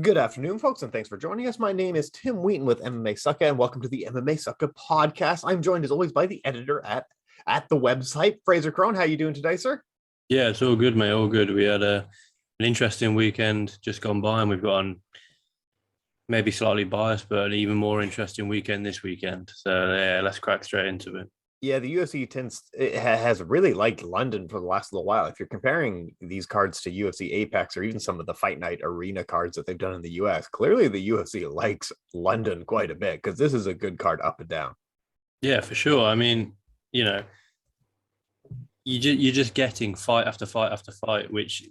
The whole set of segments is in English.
Good afternoon, folks, and thanks for joining us. My name is Tim Wheaton with MMA Sucka, and welcome to the MMA Sucka Podcast. I'm joined, as always, by the editor at the website, Frazer Krohn. How are you doing today, sir? Yeah, it's all good, mate. All good. We had an interesting weekend just gone by, and we've got on maybe slightly biased, but an even more interesting weekend this weekend. So, yeah, let's crack straight into it. Yeah, the UFC has really liked London for the last little while. If you're comparing these cards to UFC Apex or even some of the Fight Night Arena cards that they've done in the US, clearly the UFC likes London quite a bit because this is a good card up and down. Yeah, for sure. I mean, you're just getting fight after fight after fight, which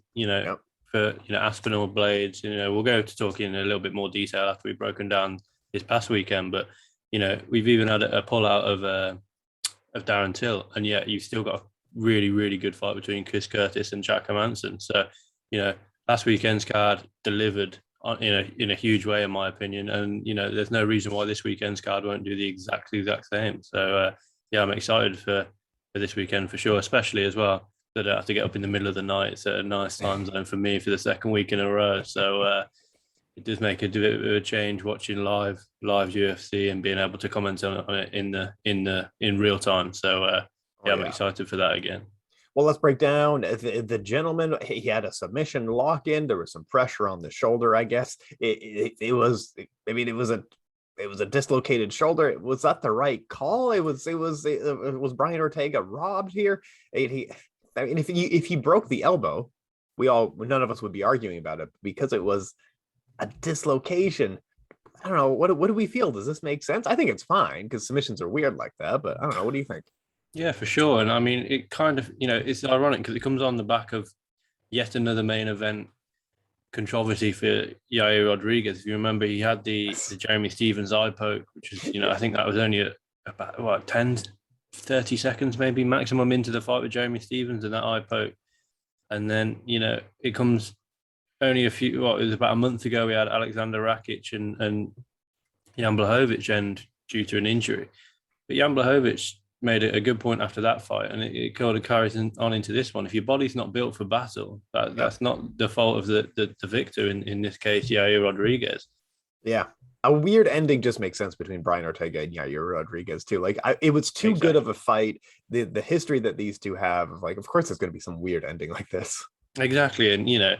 for Aspinall, Blaydes. We'll go to talk in a little bit more detail after we've broken down this past weekend. But we've even had a pull out of Darren Till, and yet you've still got a really, really good fight between Curtis and Jack Hermansson. So, last weekend's card delivered in a huge way, in my opinion. And, there's no reason why this weekend's card won't do the exact same. So, I'm excited for this weekend for sure, especially as well that I have to get up in the middle of the night. It's a nice time zone for me for the second week in a row. So, it does make a bit of a change watching live UFC and being able to comment on it in real time. So I'm excited for that again. Well, let's break down the gentleman. He had a submission lock in. There was some pressure on the shoulder, I guess. It was a dislocated shoulder. Was that the right call? It was Brian Ortega robbed here. If he broke the elbow, none of us would be arguing about it because it was a dislocation. I don't know. What do we feel? Does this make sense? I think it's fine because submissions are weird like that, but I don't know. What do you think? Yeah, for sure. And I mean, it kind of, it's ironic because it comes on the back of yet another main event controversy for Yair Rodríguez. If you remember, he had the Jeremy Stephens eye poke, which is, I think that was only about 10, 30 seconds maybe maximum into the fight with Jeremy Stephens and that eye poke. And then, it comes only it was about a month ago, we had Alexander Rakic and Jan Blachowicz end due to an injury. But Jan Blachowicz made a good point after that fight, and it kind of carries on into this one. If your body's not built for battle, that's not the fault of the victor, in this case, Yair Rodríguez. Yeah. A weird ending just makes sense between Brian Ortega and Yair Rodríguez too. It was too good of a fight. The history that these two have, of course there's going to be some weird ending like this. Exactly. And,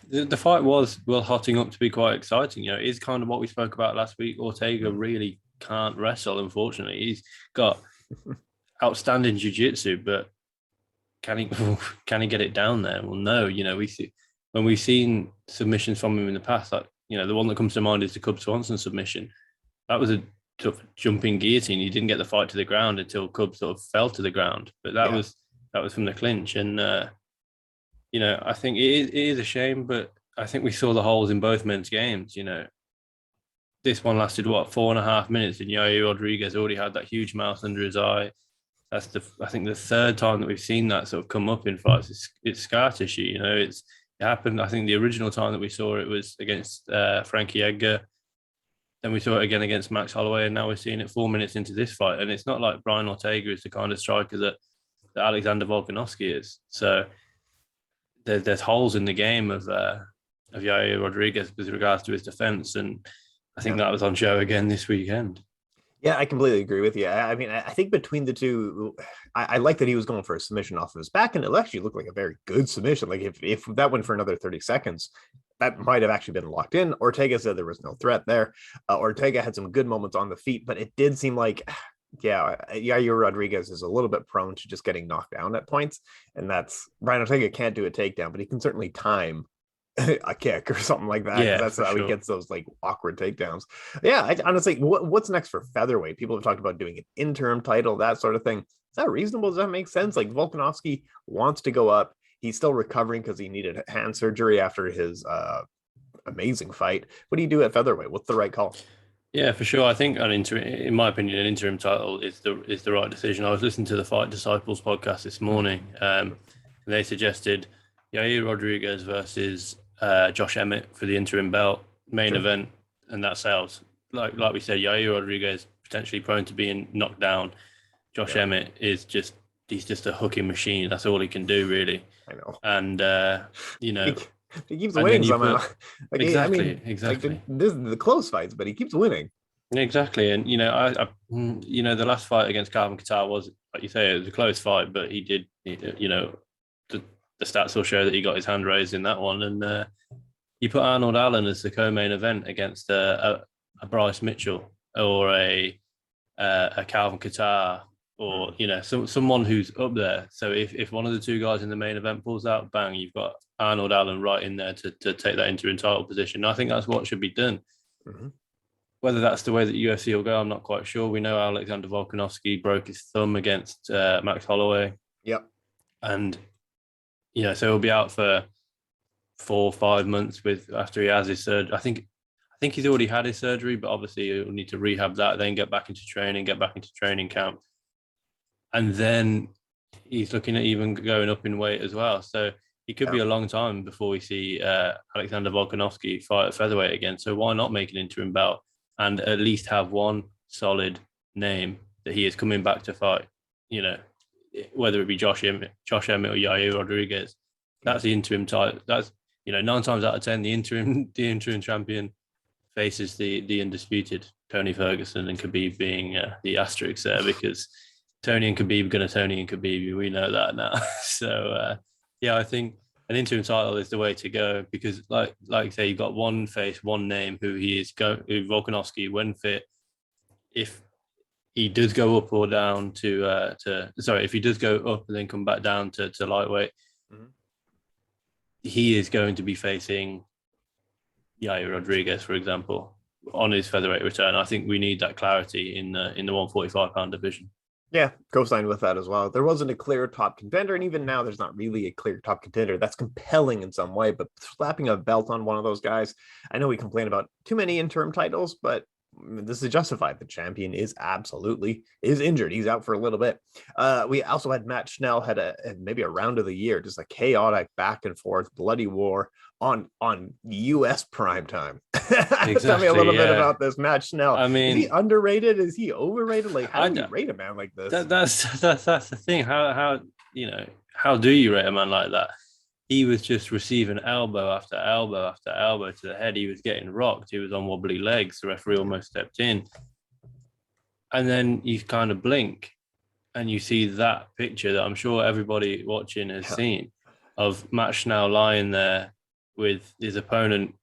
the fight was hotting up to be quite exciting. It is kind of what we spoke about last week. Ortega really can't wrestle, unfortunately. He's got outstanding jiu-jitsu, but can he get it down there? Well, no. When we've seen submissions from him in the past, the one that comes to mind is the Cub Swanson submission. That was a sort of jumping guillotine. He didn't get the fight to the ground until Cub sort of fell to the ground, but that was from the clinch. And I think it is a shame, but I think we saw the holes in both men's games. This one lasted 4.5 minutes, and Yair Rodríguez already had that huge mouse under his eye. That's I think the third time that we've seen that sort of come up in fights. It's scar tissue. It happened. I think the original time that we saw it was against Frankie Edgar. Then we saw it again against Max Holloway, and now we're seeing it 4 minutes into this fight. And it's not like Brian Ortega is the kind of striker that Alexander Volkanovski is. So there's holes in the game of Yair Rodríguez with regards to his defense, and I think that was on show again this weekend. Yeah, I completely agree with you. I mean, I think between the two, I like that he was going for a submission off of his back, and it actually looked like a very good submission. Like if that went for another 30 seconds, that might have actually been locked in. Ortega said there was no threat there. Ortega had some good moments on the feet, but it did seem like, Yair Rodríguez is a little bit prone to just getting knocked down at points, and that's Brian Ortega can't do a takedown, but he can certainly time a kick or something like that. Yeah, that's how he gets those awkward takedowns. Yeah, honestly, what's next for featherweight? People have talked about doing an interim title, that sort of thing. Is that reasonable? Does that make sense? Volkanovski wants to go up. He's still recovering because he needed hand surgery after his amazing fight. What do you do at featherweight? What's the right call? Yeah, for sure. I think in my opinion, an interim title is the right decision. I was listening to the Fight Disciples podcast this morning. And they suggested Yair Rodríguez versus Josh Emmett for the interim belt main event, and that sells. Like we said, Yair Rodríguez potentially prone to being knocked down. Josh Emmett is he's just a hooking machine. That's all he can do, really. I know. And He keeps And winning then you somehow. put Like exactly, like exactly. this is the close fights, but he keeps winning. Exactly, and the last fight against Calvin Kattar was, like you say, it was a close fight, but the, the stats will show that he got his hand raised in that one, and you put Arnold Allen as the co-main event against a Bryce Mitchell or a Calvin Kattar, or someone who's up there. So if one of the two guys in the main event pulls out, bang, you've got Arnold Allen right in there to take that interim title position. And I think that's what should be done. Mm-hmm. Whether that's the way that UFC will go, I'm not quite sure. We know Alexander Volkanovski broke his thumb against Max Holloway. Yep. And, so he'll be out for 4 or 5 months after he has his surgery. I think he's already had his surgery, but obviously he'll need to rehab that, then get back into training camp. And then he's looking at even going up in weight as well. So it could be a long time before we see Alexander Volkanovski fight at featherweight again. So why not make an interim bout and at least have one solid name that he is coming back to fight? Whether it be Josh Emmett or Yair Rodríguez, that's the interim title. That's 9 times out of 10, the interim champion faces the undisputed Tony Ferguson, and Khabib being the asterisk there, because Tony and Khabib gonna Tony and Khabib. We know that now. So I think an interim title is the way to go, because like you say, you've got one face, one name who Volkanovski, when fit. If he does go up or down if he does go up and then come back down to lightweight, he is going to be facing Yair Rodríguez, for example, on his featherweight return. I think we need that clarity in the 145-pound division. Yeah, co-signed with that as well. There wasn't a clear top contender, and even now there's not really a clear top contender that's compelling in some way, but slapping a belt on one of those guys, I know we complain about too many interim titles, but this is justified. The champion is injured. He's out for a little bit. We also had Matt Schnell had maybe a round of the year, just a chaotic back and forth bloody war on US prime time. Exactly, tell me a little bit about this Matt Schnell. I mean, is he underrated? Is he overrated? Like, how do you rate a man like this? That's the thing. How do you rate a man like that? He was just receiving elbow after elbow after elbow to the head. He was getting rocked. He was on wobbly legs. The referee almost stepped in. And then you kind of blink and you see that picture that I'm sure everybody watching has seen of Matt Schnell lying there with his opponent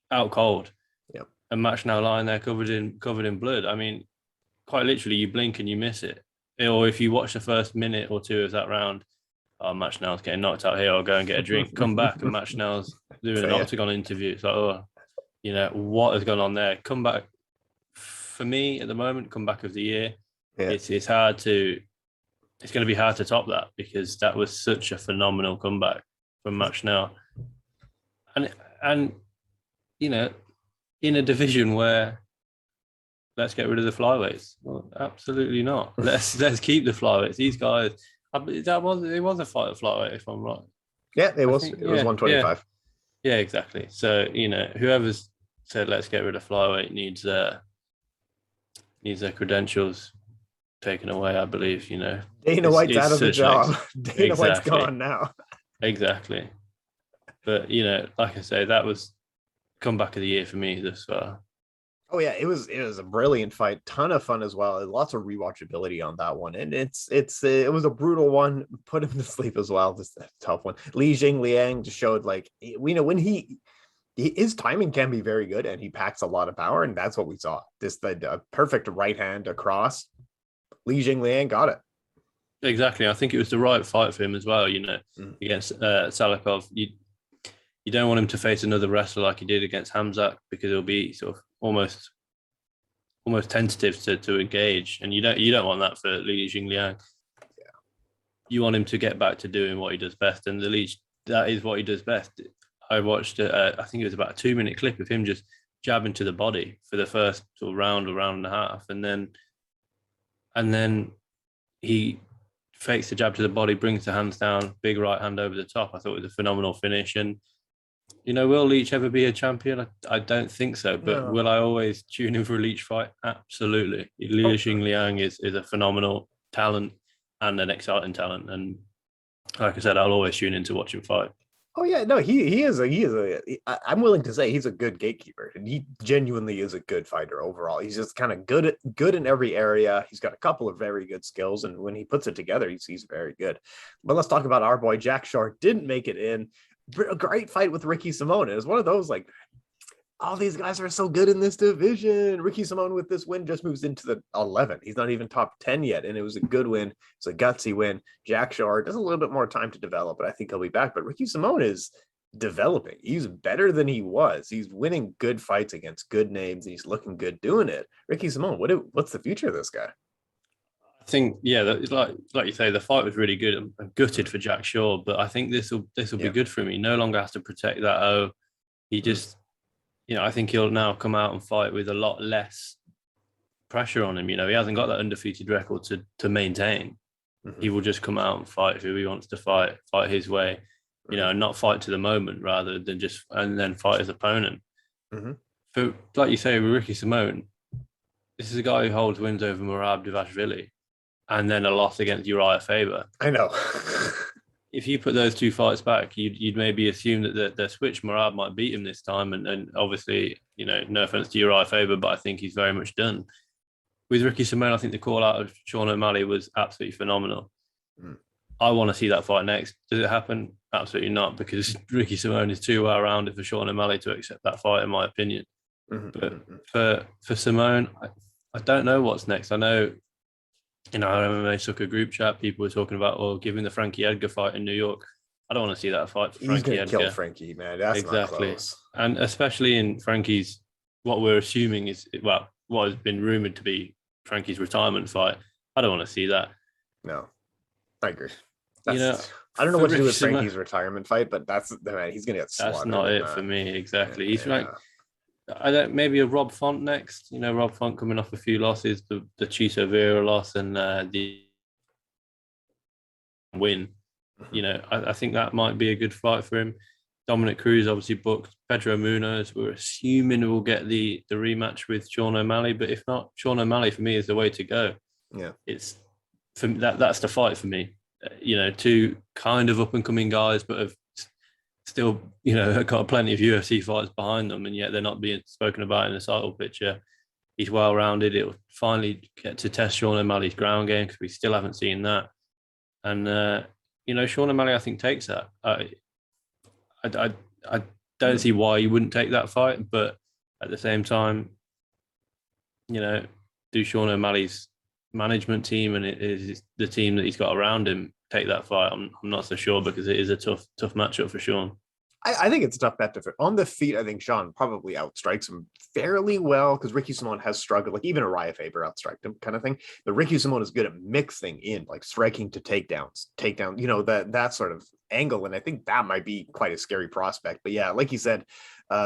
out cold. Yep. And Matt Schnell lying there covered in blood. I mean, quite literally, you blink and you miss it. Or if you watch the first minute or two of that round, Matt Schnell's getting knocked out here, I'll go and get a drink. Come back and Matt Schnell's doing an octagon interview. It's like, what has gone on there? Come back. For me, at the moment, comeback of the year. Yeah. It's going to be hard to top that, because that was such a phenomenal comeback from Matt Schnell. And in a division where let's get rid of the flyweights. Well, absolutely not. Let's keep the flyweights. These guys. It was a fight at flyweight, if I'm right. Yeah, it was 125. Yeah, exactly. So whoever's said let's get rid of flyweight needs their credentials taken away. I believe. Dana White's out of the job. Dana White's gone now. Exactly. But like I say, that was comeback of the year for me thus far. Oh yeah, it was a brilliant fight, ton of fun as well. Lots of rewatchability on that one, and it was a brutal one. Put him to sleep as well. Just a tough one. Li Jingliang just showed, like, we know when his timing can be very good, and he packs a lot of power, and that's what we saw. This the perfect right hand across. Li Jingliang got it. Exactly. I think it was the right fight for him as well. Against Salikov. You don't want him to face another wrestler like he did against Hamzat, because it'll be sort of almost tentative to engage, and you don't want that for Li Jingliang. Yeah. You want him to get back to doing what he does best, and that is what he does best. I watched I think it was about a 2-minute clip of him just jabbing to the body for the first sort of round or round and a half, and then he fakes the jab to the body, brings the hands down, big right hand over the top. I thought it was a phenomenal finish. And will Leach ever be a champion? I don't think so. But will I always tune in for a Leach fight? Absolutely. Li Jingliang is a phenomenal talent and an exciting talent. And like I said, I'll always tune in to watch him fight. Oh yeah, no, I'm willing to say he's a good gatekeeper, and he genuinely is a good fighter overall. He's just kind of good in every area. He's got a couple of very good skills, and when he puts it together, he's very good. But let's talk about our boy Jack Shore. Didn't make it in. A great fight with Ricky Simone. It was one of those like, all these guys are so good in this division. Ricky Simone with this win just moves into the 11. He's not even top 10 yet, and it was a good win. It's a gutsy win. Jack Shore does a little bit more time to develop, but I think he'll be back. But Ricky Simone is developing. He's better than he was. He's winning good fights against good names, and he's looking good doing it. Ricky Simone, what's the future of this guy? I think, yeah, like you say, the fight was really good. I'm gutted for Jack Shore, but I think this will be good for him. He no longer has to protect that. He just, I think he'll now come out and fight with a lot less pressure on him. He hasn't got that undefeated record to maintain. Mm-hmm. He will just come out and fight who he wants to fight his way, and not fight to the moment rather than and then fight his opponent. Mm-hmm. But like you say, with Ricky Simone, this is a guy who holds wins over Merab Dvalishvili and then a loss against Uriah Faber. I know. If you put those two fights back, you'd maybe assume that the switch Merab might beat him this time. And obviously, no offense to Uriah Faber, but I think he's very much done. With Ricky Simone, I think the call out of Sean O'Malley was absolutely phenomenal. Mm. I want to see that fight next. Does it happen? Absolutely not, because Ricky Simone is too well rounded for Sean O'Malley to accept that fight, in my opinion. Mm-hmm. But for Simone, I don't know what's next. I know in our MMA Sucka group chat, people were talking about giving the Frankie Edgar fight in New York. I don't want to see that fight for Frankie Edgar. He's going to kill Frankie, man. That's exactly. Not close. And especially in Frankie's, what we're assuming is, what has been rumored to be Frankie's retirement fight. I don't want to see that. No, I agree. I don't know what to do with Frankie's retirement fight, but he's going to get slaughtered. That's not it for me, exactly. He's like, maybe a Rob Font next. Rob Font coming off a few losses, the Chiso Vera loss and the win. I think that might be a good fight for him. Dominic Cruz obviously booked. Pedro Munoz, we're assuming we'll get the rematch with Sean O'Malley, but if not, Sean O'Malley for me is the way to go. Yeah, it's for that's the fight for me. Two kind of up and coming guys, but have still, got plenty of UFC fights behind them, and yet they're not being spoken about in the title picture. He's well rounded. It'll finally get to test Sean O'Malley's ground game because we still haven't seen that. And Sean O'Malley, I think, takes that. I don't see why he wouldn't take that fight, but at the same time, do Sean O'Malley's management team and it is the team that he's got around him take that fight? I'm not so sure, because it is a tough matchup for Sean. I think it's a tough bet to fit. On the feet, I think Sean probably outstrikes him fairly well, because Ricky Simone has struggled. Like even Uriah Faber outstriked him, kind of thing. But Ricky Simone is good at mixing in like striking to takedowns, that sort of angle. And I think that might be quite a scary prospect. But yeah, like you said,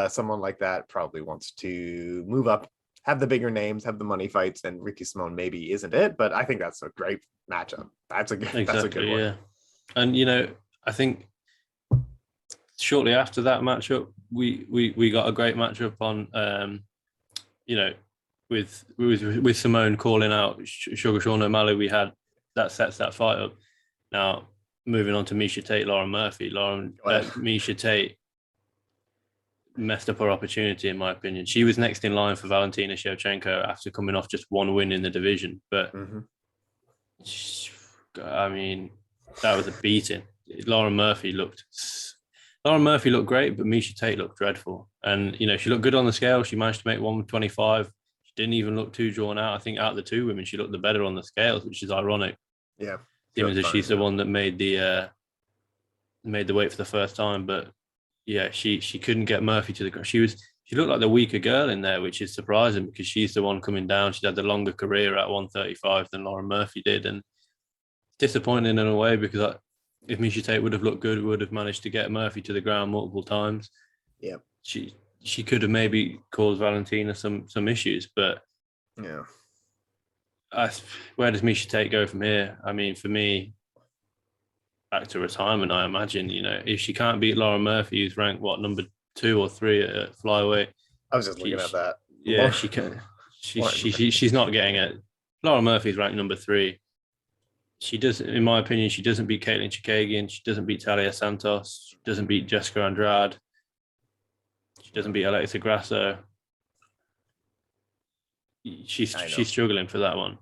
someone like that probably wants to move up, have the bigger names, have the money fights, and Ricky Simone maybe isn't it. But I think that's a great matchup. That's a good one. Yeah. And I think shortly after that matchup, we got a great matchup on, with Simone calling out Sugar Sean O'Malley. We had that sets that fight up. Now moving on to Miesha Tate, Lauren Murphy. Miesha Tate messed up her opportunity, in my opinion. She was next in line for Valentina Shevchenko after coming off just one win in the division, but that was a beating. Lauren Murphy looked great, but Miesha Tate looked dreadful. And, she looked good on the scale. She managed to make 125. She didn't even look too drawn out. I think out of the two women, she looked the better on the scales, which is ironic. Yeah. Seems as she's the one that made the weight for the first time. But yeah, she couldn't get Murphy to the ground. She looked like the weaker girl in there, which is surprising because she's the one coming down. She had the longer career at 135 than Lauren Murphy did. And disappointing in a way, because if Miesha Tate would have looked good, would have managed to get Murphy to the ground multiple times. Yeah, she could have maybe caused Valentina some issues, but yeah. Where does Miesha Tate go from here? I mean, for me, back to retirement, I imagine. If she can't beat Lauren Murphy, who's ranked number 2 or 3 at flyweight. I was just looking at that. Yeah, she can. She's not getting it. Lauren Murphy's ranked number 3. she does, in my opinion, she doesn't beat Caitlin Chikagian. She doesn't beat Talia Santos. She doesn't beat Jessica Andrade. She doesn't beat Alexa Grasso. She's struggling for that one,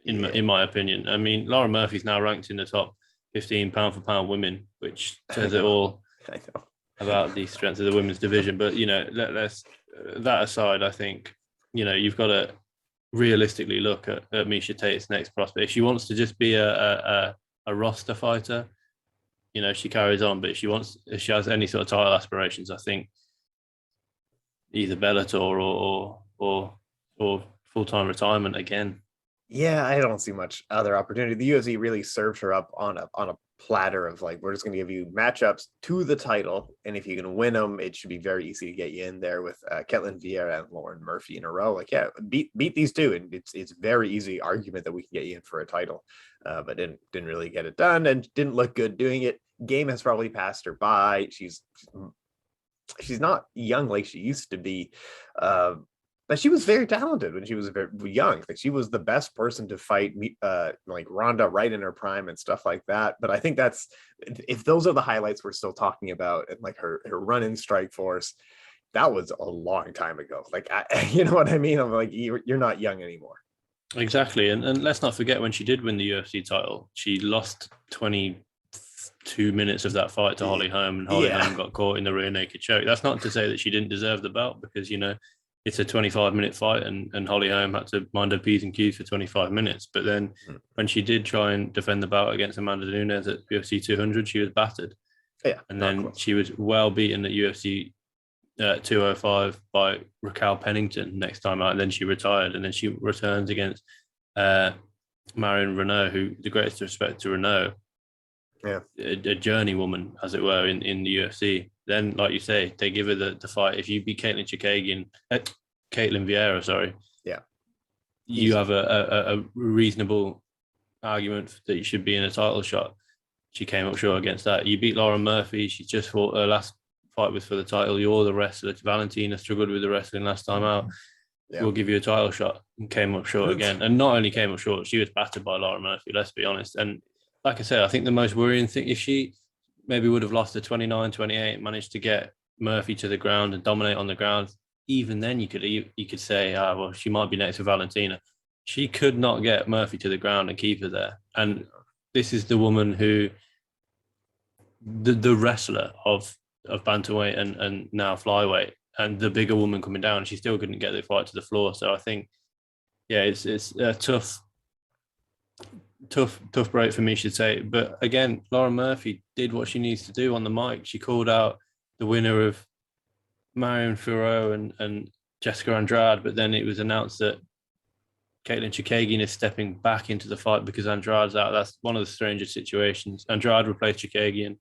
in my opinion. I mean, Laura Murphy's now ranked in the top 15 pound for pound women, which says it all about the strength of the women's division. But let's that aside, I think you've got to realistically look at Miesha Tate's next prospect. If she wants to just be a roster fighter, she carries on. But if she has any sort of title aspirations, I think either Bellator or full-time retirement again. Yeah, I don't see much other opportunity. The UFC really served her up on a platter of like, we're just going to give you matchups to the title, and if you can win them, it should be very easy to get you in there with Ketlen Vieira and Lauren Murphy in a row. Like, yeah, beat these two, and it's very easy argument that we can get you in for a title, but didn't really get it done and didn't look good doing it. Game has probably passed her by. She's not young like she used to be. But she was very talented when she was very young. Like, she was the best person to fight like Ronda right in her prime and stuff like that. But I think that's, if those are the highlights we're still talking about, and like her run in Strikeforce, that was a long time ago. Like, you know what I mean? I'm like, you're not young anymore. Exactly. And let's not forget, when she did win the UFC title, she lost 22 minutes of that fight to Holly Holm, and Holly Holm got caught in the rear naked choke. That's not to say that she didn't deserve the belt, because it's a 25-minute fight, and Holly Holm had to mind her P's and Q's for 25 minutes. But then when she did try and defend the bout against Amanda Nunes at UFC 200, she was battered. Yeah. And then she was well beaten at UFC 205 by Raquel Pennington next time out. And then she retired. And then she returns against Marion Renault, who, the greatest respect to Renault, a journeywoman, as it were, in the UFC. Then, like you say, they give her the fight. If you beat Caitlin Vieira, you have a reasonable argument that you should be in a title shot. She came up short against that. You beat Lauren Murphy. She just fought, her last fight was for the title. You're the wrestler. Valentina struggled with the wrestling last time out. Yeah. We'll give you a title shot, and came up short again. And not only came up short, she was battered by Lauren Murphy, let's be honest. And like I said, I think the most worrying thing, if she maybe would have lost to 29-28, managed to get Murphy to the ground and dominate on the ground, even then you could say, well, she might be next to Valentina. She could not get Murphy to the ground and keep her there. And this is the woman who, the wrestler of bantamweight and now flyweight, and the bigger woman coming down, she still couldn't get the fight to the floor. So I think, it's a tough break for me, should say. But again, Lauren Murphy did what she needs to do on the mic. She called out the winner of Marion Ferro and Jessica Andrade, but then it was announced that Caitlin Chikagian is stepping back into the fight because Andrade's out. That's one of the strangest situations. Andrade replaced Chikagian.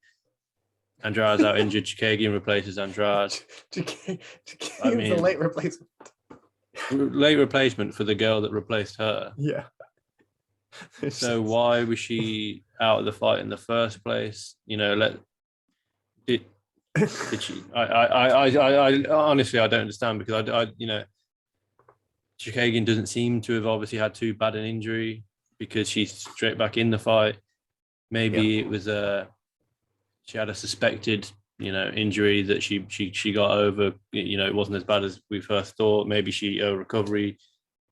Andrade's out injured. Chikagian replaces Andrade. Chikagian's a late replacement. Late replacement for the girl that replaced her. Yeah. So why was she out of the fight in the first place? Did she? I honestly, I don't understand, because Chikagian doesn't seem to have obviously had too bad an injury, because she's straight back in the fight. Maybe it was she had a suspected injury that she got over. It wasn't as bad as we first thought. Maybe her recovery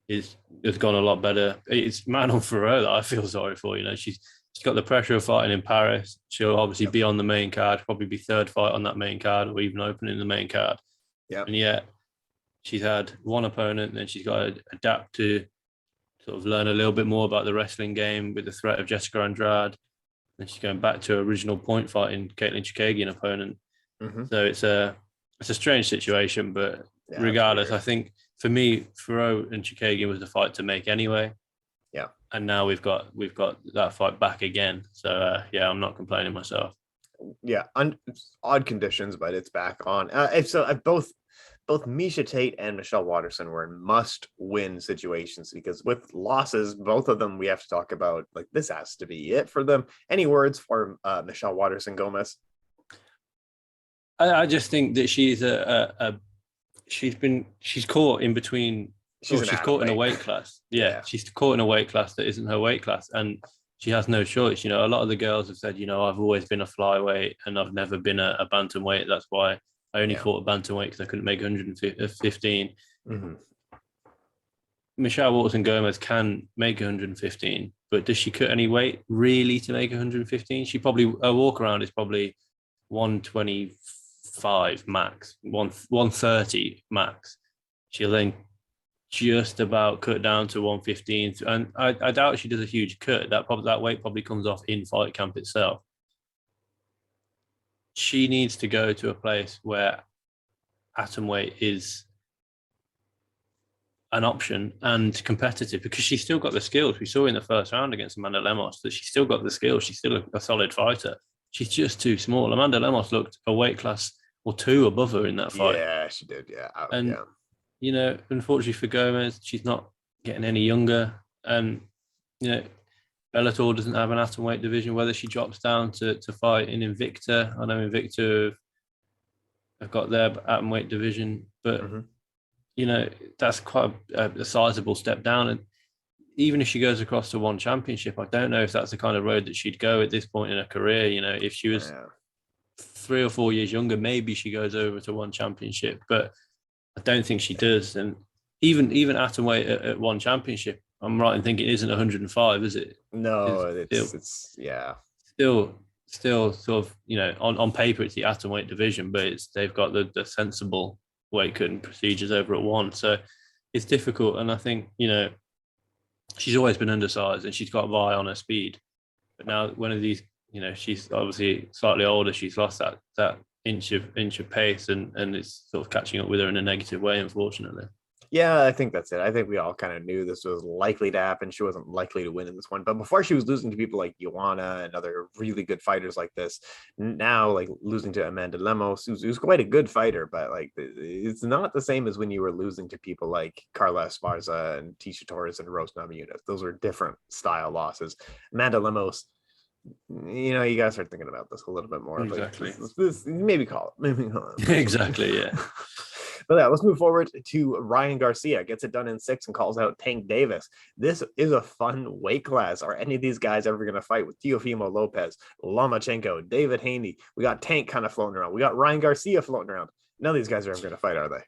has gone a lot better. It's Manon Ferrer that I feel sorry for. She's got the pressure of fighting in Paris. She'll obviously be on the main card, probably be third fight on that main card, or even opening the main card. Yeah. And yet she's had one opponent, and then she's got to adapt to sort of learn a little bit more about the wrestling game with the threat of Jessica Andrade. Then she's going back to her original point fighting Caitlin Chikagian opponent. Mm-hmm. So it's a strange situation, but regardless, I think for me, Ferro and Chikagian was the fight to make anyway. Yeah. And now we've got that fight back again. So I'm not complaining myself. Yeah, odd conditions, but it's back on. Both Miesha Tate and Michelle Waterson were in must-win situations, because with losses, both of them, we have to talk about, like, this has to be it for them. Any words for Michelle Waterson Gomez? I just think that she's she's caught in between. She's caught in a weight class. Yeah, she's caught in a weight class that isn't her weight class, and she has no choice. You know, a lot of the girls have said, you know, I've always been a flyweight and I've never been a bantamweight. That's why I only fought a bantamweight because I couldn't make 115. Mm-hmm. Michelle Watson-Gomez can make 115, but does she cut any weight really to make 115? She probably, her walk around is probably 125 max, 130 max. She'll then just about cut down to 115, and I doubt she does a huge cut. That weight probably comes off in fight camp itself. She needs to go to a place where atom weight is an option and competitive, because she's still got the skills. We saw in the first round against Amanda Lemos that she's still got the skills. She's still a solid fighter. She's just too small. Amanda Lemos looked a weight class or two above her in that fight. Yeah, she did. Yeah. And, you know, unfortunately for Gomez, she's not getting any younger. And, you know, Bellator doesn't have an atomweight division. Whether she drops down to fight in Invicta, I know Invicta have got their atomweight division, but you know, that's quite a sizable step down. And even if she goes across to one championship, I don't know if that's the kind of road that she'd go at this point in her career. You know, if she was 3 or 4 years younger, maybe she goes over to one championship, but I don't think she does. And even atomweight at one championship, I'm right in thinking it isn't 105, is it? No, it's still sort of, you know, on paper it's the atomweight division, but they've got the sensible weight cutting procedures over at one, so it's difficult. And I think, you know, she's always been undersized and she's got by on her speed, but now one of these, you know, she's obviously slightly older, she's lost that inch of pace, and it's sort of catching up with her in a negative way, unfortunately. Yeah, I think that's it. I think we all kind of knew this was likely to happen. She wasn't likely to win in this one. But before, she was losing to people like Joanna and other really good fighters like this. Now, like, losing to Amanda Lemos, who's quite a good fighter, but like, it's not the same as when you were losing to people like Carla Esparza and Tisha Torres and Rose Namajunas. Those are different style losses. Amanda Lemos, you know, you gotta start thinking about this a little bit more. Exactly. Like, maybe call it. Exactly, yeah. But yeah, let's move forward to Ryan Garcia. Gets it done in 6 and calls out Tank Davis. This is a fun weight class. Are any of these guys ever going to fight with Teofimo Lopez, Lomachenko, David Haney? We got Tank kind of floating around. We got Ryan Garcia floating around. None of these guys are ever going to fight, are they?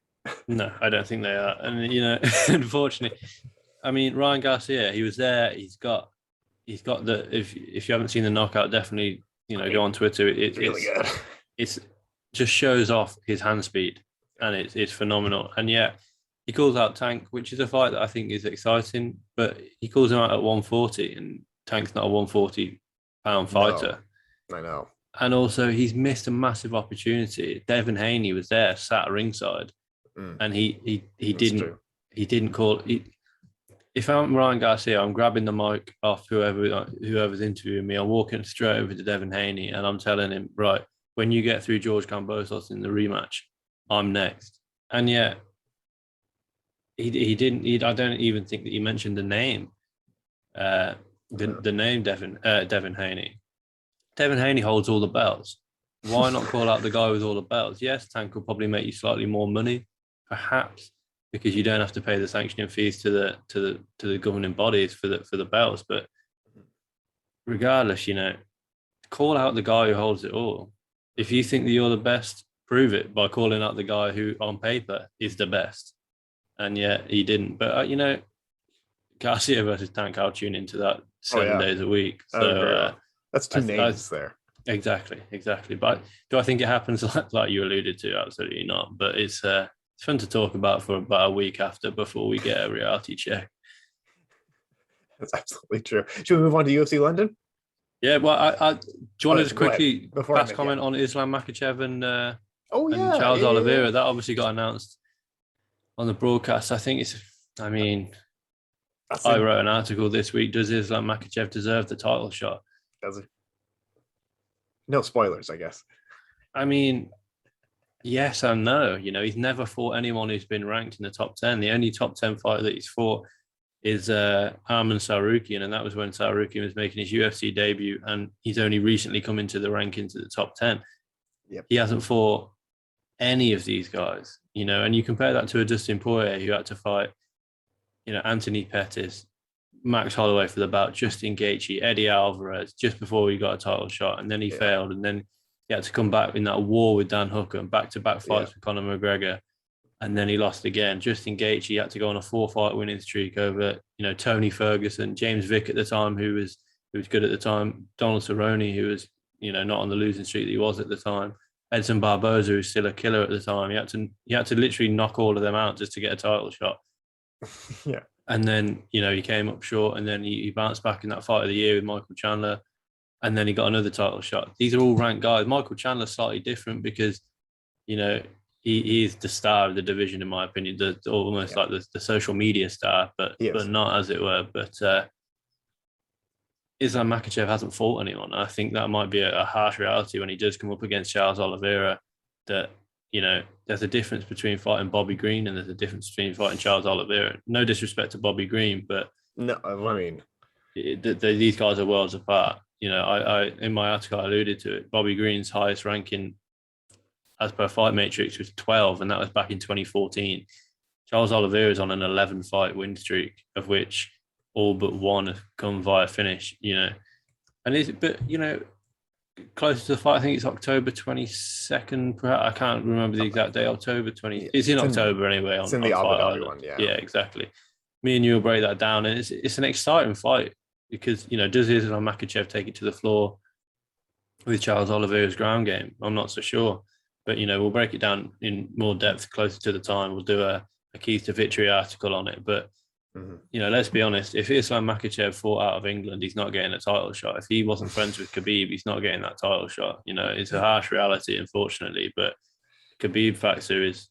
No, I don't think they are. And, you know, unfortunately, I mean, Ryan Garcia, he was there. He's got the, if you haven't seen the knockout, definitely, you know, go on Twitter. It's really good. It's just shows off his hand speed. And it's phenomenal. And yeah, he calls out Tank, which is a fight that I think is exciting, but he calls him out at 140, and Tank's not a 140-pound fighter. No, I know. And also, he's missed a massive opportunity. Devin Haney was there, sat ringside, and he didn't call. If I'm Ryan Garcia, I'm grabbing the mic off whoever's interviewing me. I'm walking straight over to Devin Haney, and I'm telling him, right, when you get through George Kambosos in the rematch, I'm next. And yet he didn't. I don't even think that he mentioned the name. The name Devin Haney. Devin Haney holds all the belts. Why not call out the guy with all the belts? Yes, Tank will probably make you slightly more money, perhaps, because you don't have to pay the sanctioning fees to the governing bodies for the belts. But regardless, you know, call out the guy who holds it all. If you think that you're the best, prove it by calling out the guy who on paper is the best. And yet he didn't. But, you know, Garcia versus Tank, I'll tune into that 7 days a week. So that's two names there. Exactly. But do I think it happens like you alluded to? Absolutely not. But it's fun to talk about for about a week after, before we get a reality check. That's absolutely true. Should we move on to UFC London? Yeah, well, do you want to just quickly pass comment on Islam Makhachev and Charles Oliveira? That obviously got announced on the broadcast. I think I wrote an article this week. Does Islam Makhachev deserve the title shot? Does he? No spoilers, I guess. I mean, yes and no. You know, he's never fought anyone who's been ranked in the top 10. The only top 10 fighter that he's fought is Arman Sarukian, and that was when Sarukian was making his UFC debut, and he's only recently come into the rankings of the top 10. Yep. He hasn't fought any of these guys, you know, and you compare that to a Dustin Poirier who had to fight, you know, Anthony Pettis, Max Holloway for the bout, Justin Gaethje, Eddie Alvarez, just before he got a title shot, and then he failed, and then he had to come back in that war with Dan Hooker and back-to-back fights with Conor McGregor, and then he lost again. Justin Gaethje had to go on a 4-fight winning streak over, Tony Ferguson, James Vick at the time, who was good at the time, Donald Cerrone, who was, not on the losing streak that he was at the time, Edson Barboza, who's still a killer at the time. He had to literally knock all of them out just to get a title shot. Yeah. And then, he came up short, and then he bounced back in that fight of the year with Michael Chandler, and then he got another title shot. These are all ranked guys. Michael Chandler's slightly different because, he is the star of the division, in my opinion, almost like the social media star, but not, as it were. But Islam Makhachev hasn't fought anyone. I think that might be a harsh reality when he does come up against Charles Oliveira, that, there's a difference between fighting Bobby Green and there's a difference between fighting Charles Oliveira. No disrespect to Bobby Green, but no, I mean, these guys are worlds apart. I in my article I alluded to it. Bobby Green's highest ranking, as per Fight Matrix, was 12, and that was back in 2014. Charles Oliveira is on an 11-fight win streak, of which all but one have come via finish. Closer to the fight, I think it's October 22nd. Perhaps I can't remember the exact day. October 20. It's in October anyway. It's in the Abu Dhabi one. Yeah, exactly. Me and you will break that down, and it's an exciting fight because does Islam Makhachev take it to the floor with Charles Oliveira's ground game? I'm not so sure, but we'll break it down in more depth closer to the time. We'll do a keys to victory article on it, but. Let's be honest, if Islam Makhachev fought out of England, he's not getting a title shot. If he wasn't friends with Khabib, he's not getting that title shot. It's a harsh reality, unfortunately, but Khabib factor is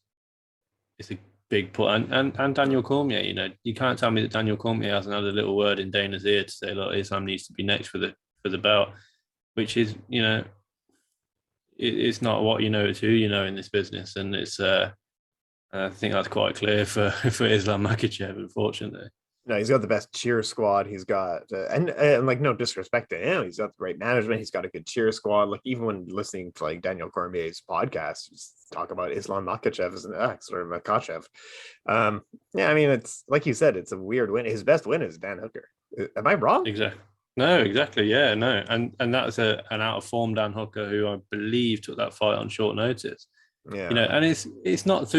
a big put. And Daniel Cormier, you can't tell me that Daniel Cormier hasn't had a little word in Dana's ear to say, look, Islam needs to be next for the belt, which is, it's not what it's who in this business. And it's I think that's quite clear for Islam Makhachev, unfortunately. No, he's got the best cheer squad. He's got, and like, no disrespect to him, he's got the great management. He's got a good cheer squad. Like, even when listening to like Daniel Cormier's podcast, talk about Islam Makhachev as an sort of Makhachev. Yeah, I mean, it's like you said, it's a weird win. His best win is Dan Hooker. Am I wrong? Exactly. No, exactly. Yeah, no, and that's an out of form Dan Hooker, who I believe took that fight on short notice. Yeah, and it's not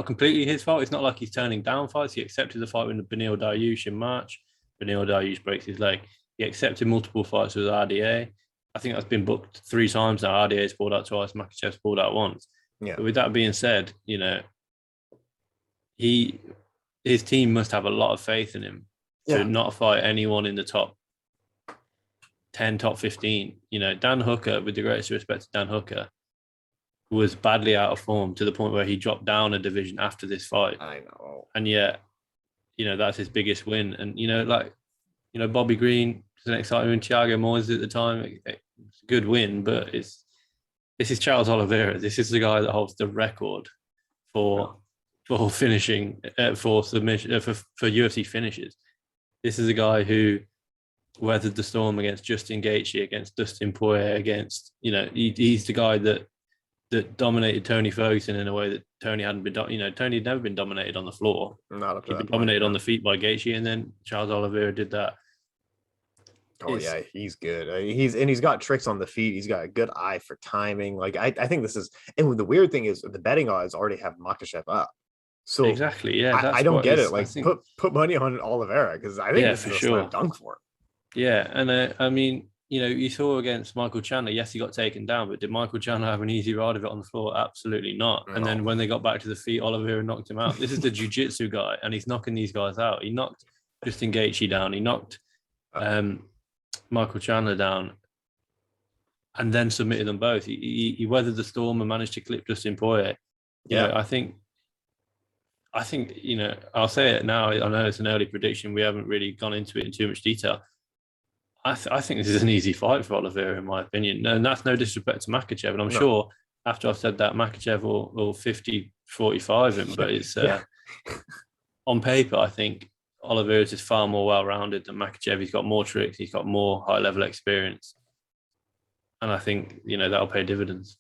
completely his fault. It's not like he's turning down fights. He accepted the fight with Beneil Dariush in March. Beneil Dariush breaks his leg. He accepted multiple fights with RDA. I think that's been booked 3 times now. RDA's pulled out twice. Makhachev's pulled out once. Yeah. But with that being said, his team must have a lot of faith in him to not fight anyone in the top 10, top 15. Dan Hooker, with the greatest respect to Dan Hooker, was badly out of form to the point where he dropped down a division after this fight. I know. And yet, that's his biggest win. And, Bobby Green was an exciting win. Thiago Moyes at the time, it's a good win, but this is Charles Oliveira. This is the guy that holds the record for finishing, for submission, for UFC finishes. This is a guy who weathered the storm against Justin Gaethje, against Dustin Poirier, against, he's the guy that dominated Tony Ferguson in a way that Tony hadn't been. Tony had never been dominated on the floor. Not up to He'd been dominated on the feet by Gaethje, and then Charles Oliveira did that. Oh yeah, he's good. He's got tricks on the feet. He's got a good eye for timing. Like I think this is. And the weird thing is, the betting odds already have Makhachev up. So exactly, yeah. I don't get it. Like put money on Oliveira, because I think this is a slam dunk for him. Yeah, and I mean, you saw against Michael Chandler, yes, he got taken down, but did Michael Chandler have an easy ride of it on the floor? Absolutely not. No. And then when they got back to the feet, Oliveira knocked him out. This is the jiu-jitsu guy, and he's knocking these guys out. He knocked Justin Gaethje down. He knocked Michael Chandler down, and then submitted them both. He weathered the storm and managed to clip Dustin Poirier. I think, I'll say it now. I know it's an early prediction. We haven't really gone into it in too much detail. I think this is an easy fight for Oliveira, in my opinion. And that's no disrespect to Makhachev. And I'm sure after I've said that, Makhachev will 50-45 him. But it's on paper, I think Oliveira is just far more well-rounded than Makhachev. He's got more tricks. He's got more high-level experience. And I think, that'll pay dividends.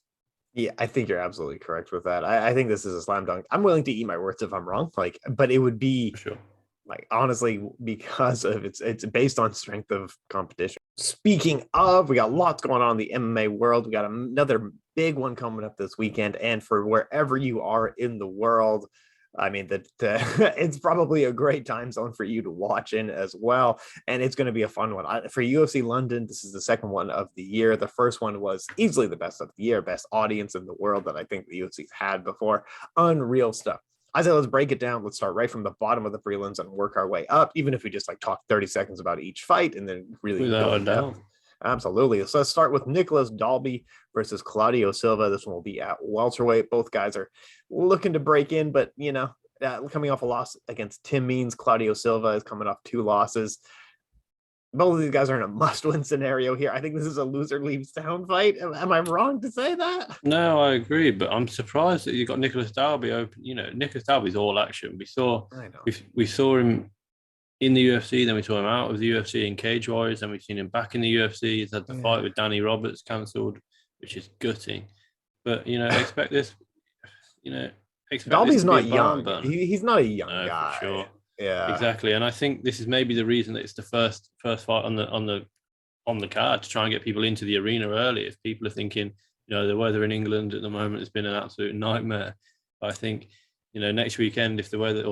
Yeah, I think you're absolutely correct with that. I think this is a slam dunk. I'm willing to eat my words if I'm wrong. But it would be... For sure. Like honestly, because of it's based on strength of competition. Speaking of, we got lots going on in the MMA world. We got another big one coming up this weekend, and for wherever you are in the world, I mean that it's probably a great time zone for you to watch in as well, and it's going to be a fun one. For UFC London, this is the second one of the year. The first one was easily the best of the year, best audience in the world that I think the UFC's had before. Unreal stuff. I said, let's break it down. Let's start right from the bottom of the prelims and work our way up, even if we just like talk 30 seconds about each fight and then really Without go a in doubt. depth. Absolutely. So let's start with Nicholas Dalby versus Claudio Silva. This one will be at welterweight. Both guys are looking to break in, but coming off a loss against Tim Means, Claudio Silva is coming off 2 losses. Both of these guys are in a must-win scenario here. I think this is a loser leaves town fight. Am I wrong to say that? No, I agree, but I'm surprised that you got Nicholas Dalby open. Nicholas Dalby's all action. We saw him in the UFC, then we saw him out of the UFC in Cage Warriors, then we've seen him back in the UFC. He's had the fight with Danny Roberts cancelled, which is gutting. But expect this. Dalby's not young. He's not a young guy. For sure. Yeah, exactly. And I think this is maybe the reason that it's the first fight on the card to try and get people into the arena early. If people are thinking, the weather in England at the moment has been an absolute nightmare. I think, next weekend, if the weather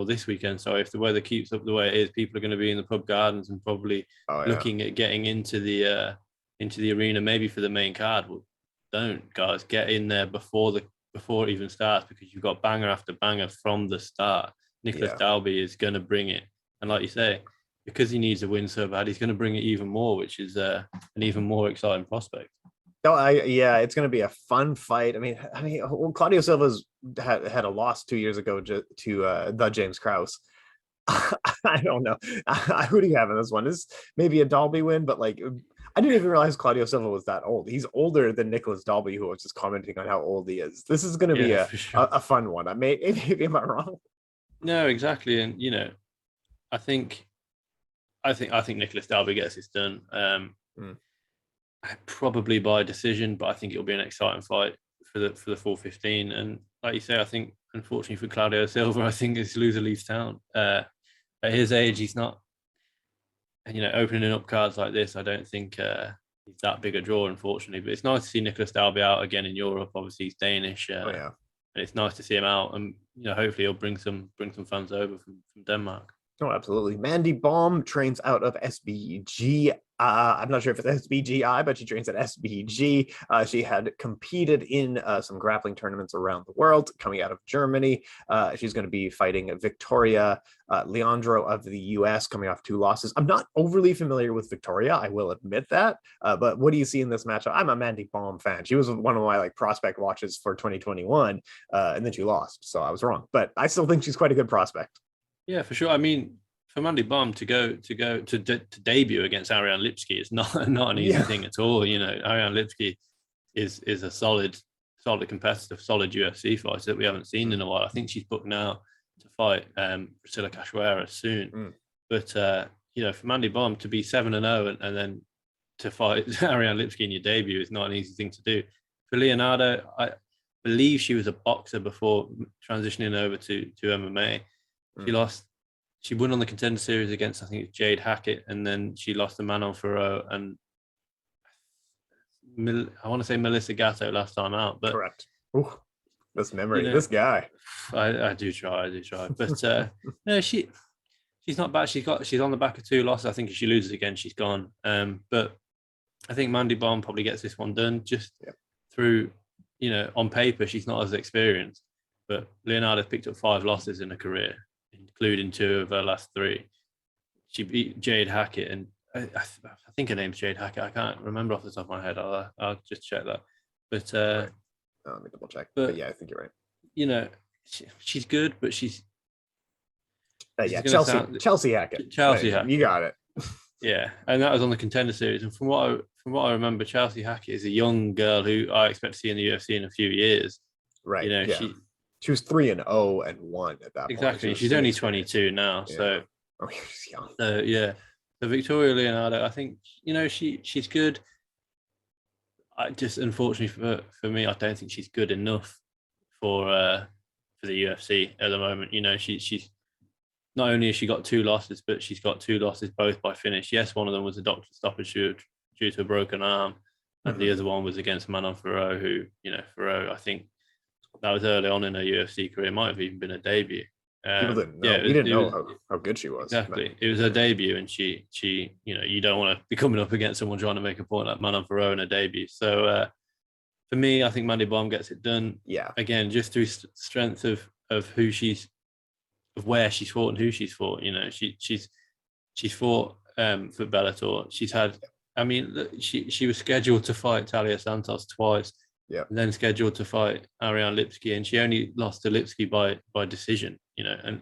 keeps up the way it is, people are going to be in the pub gardens and probably looking at getting into the arena, maybe for the main card. Well, don't, guys, get in there before it even starts, because you've got banger after banger from the start. Nicholas Dalby is going to bring it. And like you say, because he needs a win so bad, he's going to bring it even more, which is an even more exciting prospect. It's going to be a fun fight. I mean, Claudio Silva's had a loss 2 years ago to the James Krause. I don't know. Who do you have in this one? This maybe a Dalby win, but like, I didn't even realize Claudio Silva was that old. He's older than Nicholas Dalby, who was just commenting on how old he is. This is going to be a fun one. Maybe am I wrong? No, exactly. And I think Nicholas Dalby gets this done. Probably by decision, but I think it'll be an exciting fight for the full 15. And like you say, I think unfortunately for Claudio Silva, I think it's loser leaves town. At his age, he's not, opening up cards like this. I don't think he's that big a draw, unfortunately. But it's nice to see Nicholas Dalby out again in Europe. Obviously, he's Danish. And it's nice to see him out, and hopefully he'll bring some fans over from Denmark. Oh, absolutely. Mandy Baum trains out of SBG. I'm not sure if it's SBGI, but she trains at SBG. She had competed in some grappling tournaments around the world, coming out of Germany. She's going to be fighting Victoria Leandro of the US, coming off 2 losses. I'm not overly familiar with Victoria, I will admit that. But what do you see in this matchup? I'm a Mandy Baum fan. She was one of my prospect watches for 2021, and then she lost, so I was wrong. But I still think she's quite a good prospect. Yeah, for sure. I mean, for Mandy Baum to debut against Ariane Lipski is not an easy thing at all. Ariane Lipski is a solid competitive, solid UFC fighter that we haven't seen in a while. I think she's booked now to fight Priscilla Cachoeira soon. But for Mandy Baum to be 7-0 and then to fight Ariane Lipski in your debut is not an easy thing to do. For Leonardo, I believe she was a boxer before transitioning over to MMA. She won on the Contender Series against, I think it's Jade Hackett, and then she lost to Manon Ferrot and I want to say Melissa Gatto last time out. But correct. Ooh, this memory, this guy. I do try. But no, she's not bad. She's on the back of 2 losses. I think if she loses again, she's gone. But I think Mandy Baum probably gets this one done just through, on paper, she's not as experienced. But Leonardo picked up 5 losses in her career, including 2 of her last 3. She beat Jade Hackett, and I think her name's Jade Hackett. I can't remember off the top of my head. I'll just check that. But let me double check. But yeah, I think you're right. She's good, but she's Chelsea Hackett. Chelsea Hackett. You got it. Yeah, and that was on the Contender Series. And from what I remember, Chelsea Hackett is a young girl who I expect to see in the UFC in a few years. Right. She was 3-0 and 1 at that point. Exactly. She's only 22 now, so she's young. So Victoria Leonardo, I think she's good. I just, unfortunately for me, I don't think she's good enough for the UFC at the moment. She's not only has she got 2 losses, but she's got 2 losses both by finish. Yes, one of them was a doctor stoppage due to a broken arm, and the other one was against Manon Fiorot, who, Fiorot, I think that was early on in her UFC career. It might have even been a debut. People didn't know. We didn't know how good she was. Exactly. But it was her debut, and she, you don't want to be coming up against someone trying to make a point like Manon Fiorot in her debut. So for me, I think Mandy Baum gets it done. Yeah. Again, just through strength of who of where she's fought and who she's fought. She's fought for Bellator. She's had. I mean, she was scheduled to fight Talia Santos twice. Yeah. And then scheduled to fight Ariane Lipski, and she only lost to Lipski by decision. And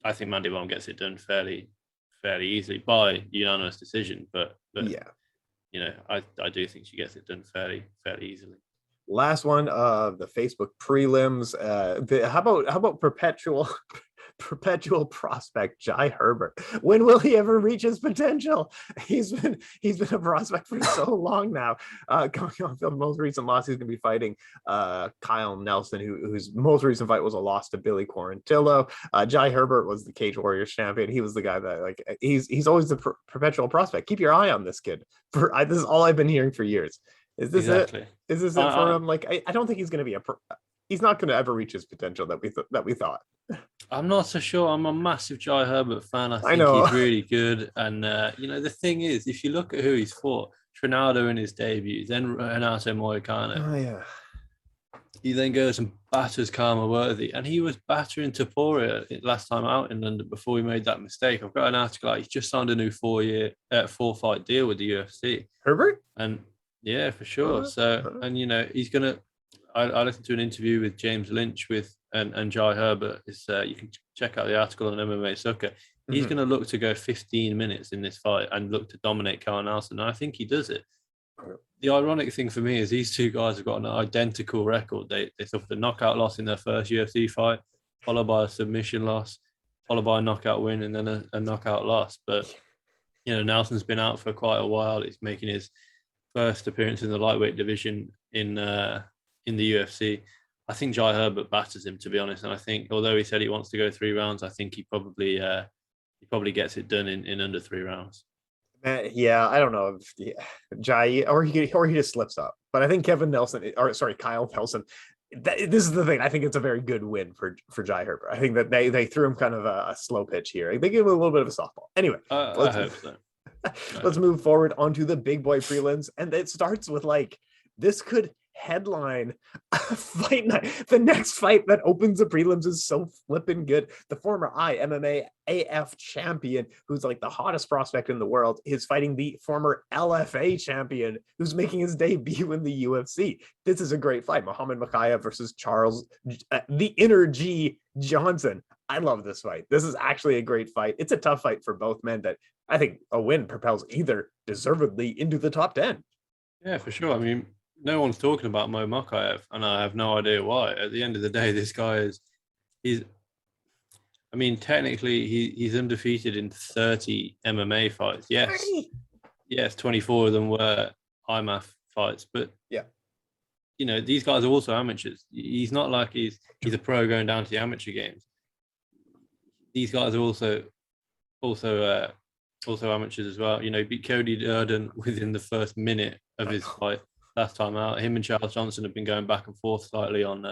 I think Mandy Baum gets it done fairly easily by unanimous decision. But yeah, I do think she gets it done fairly easily. Last one, the Facebook prelims. How about perpetual prospect Jai Herbert? When will he ever reach his potential? He's been a prospect for so long now. Coming off the most recent loss, he's going to be fighting Kyle Nelson, whose most recent fight was a loss to Billy Quarantillo. Jai Herbert was the Cage Warriors champion. He was the guy that he's always the perpetual prospect. Keep your eye on this kid. This is all I've been hearing for years. Is this exactly it? Is this it for him? I don't think he's going to be he's not going to ever reach his potential that we thought. I'm not so sure. I'm a massive Jai Herbert fan. I think he's really good. And, the thing is, if you look at who he's fought, Trinaldo in his debut, then Renato Moicano. Oh, yeah. He then goes and batters Karma Worthy. And he was battering Topuria last time out in London before he made that mistake. I've got an article out. He's just signed a new 4-fight deal with the UFC. Herbert? And yeah, for sure. So, and, he's going to, I listened to an interview with James Lynch and Jai Herbert. You can check out the article on MMA Sucka. He's going to look to go 15 minutes in this fight and look to dominate Kyle Nelson. And I think he does it. The ironic thing for me is these two guys have got an identical record. They suffered a knockout loss in their first UFC fight, followed by a submission loss, followed by a knockout win, and then a knockout loss. But, Nelson's been out for quite a while. He's making his first appearance in the lightweight division in the UFC. I think Jai Herbert batters him, to be honest. And I think, although he said he wants to go 3 rounds, I think he probably gets it done in under 3 rounds. Yeah, I don't know if Jai or he just slips up. But I think Kyle Nelson. This is the thing. I think it's a very good win for Jai Herbert. I think that they threw him kind of a slow pitch here. They gave him a little bit of a softball. Anyway, I hope so. Let's move forward onto the big boy prelims, and it starts with this could headline fight night. The next fight that opens the prelims is so flipping good. The former MMA AF champion, who's the hottest prospect in the world, is fighting the former LFA champion, who's making his debut in the UFC. This is a great fight. Muhammad Mokaev versus Charles, the Inner G Johnson. I love this fight. This is actually a great fight. It's a tough fight for both men that I think a win propels either deservedly into the top 10. Yeah, for sure. I mean, no one's talking about Mo Mokaev, and I have no idea why. At the end of the day, this guy technically he's undefeated in 30 MMA fights. Yes, 24 of them were IMAF fights, but yeah, these guys are also amateurs. He's not like he's a pro going down to the amateur games. These guys are also amateurs as well. He beat Cody Durden within the first minute of his fight last time out. Him and Charles Johnson have been going back and forth slightly on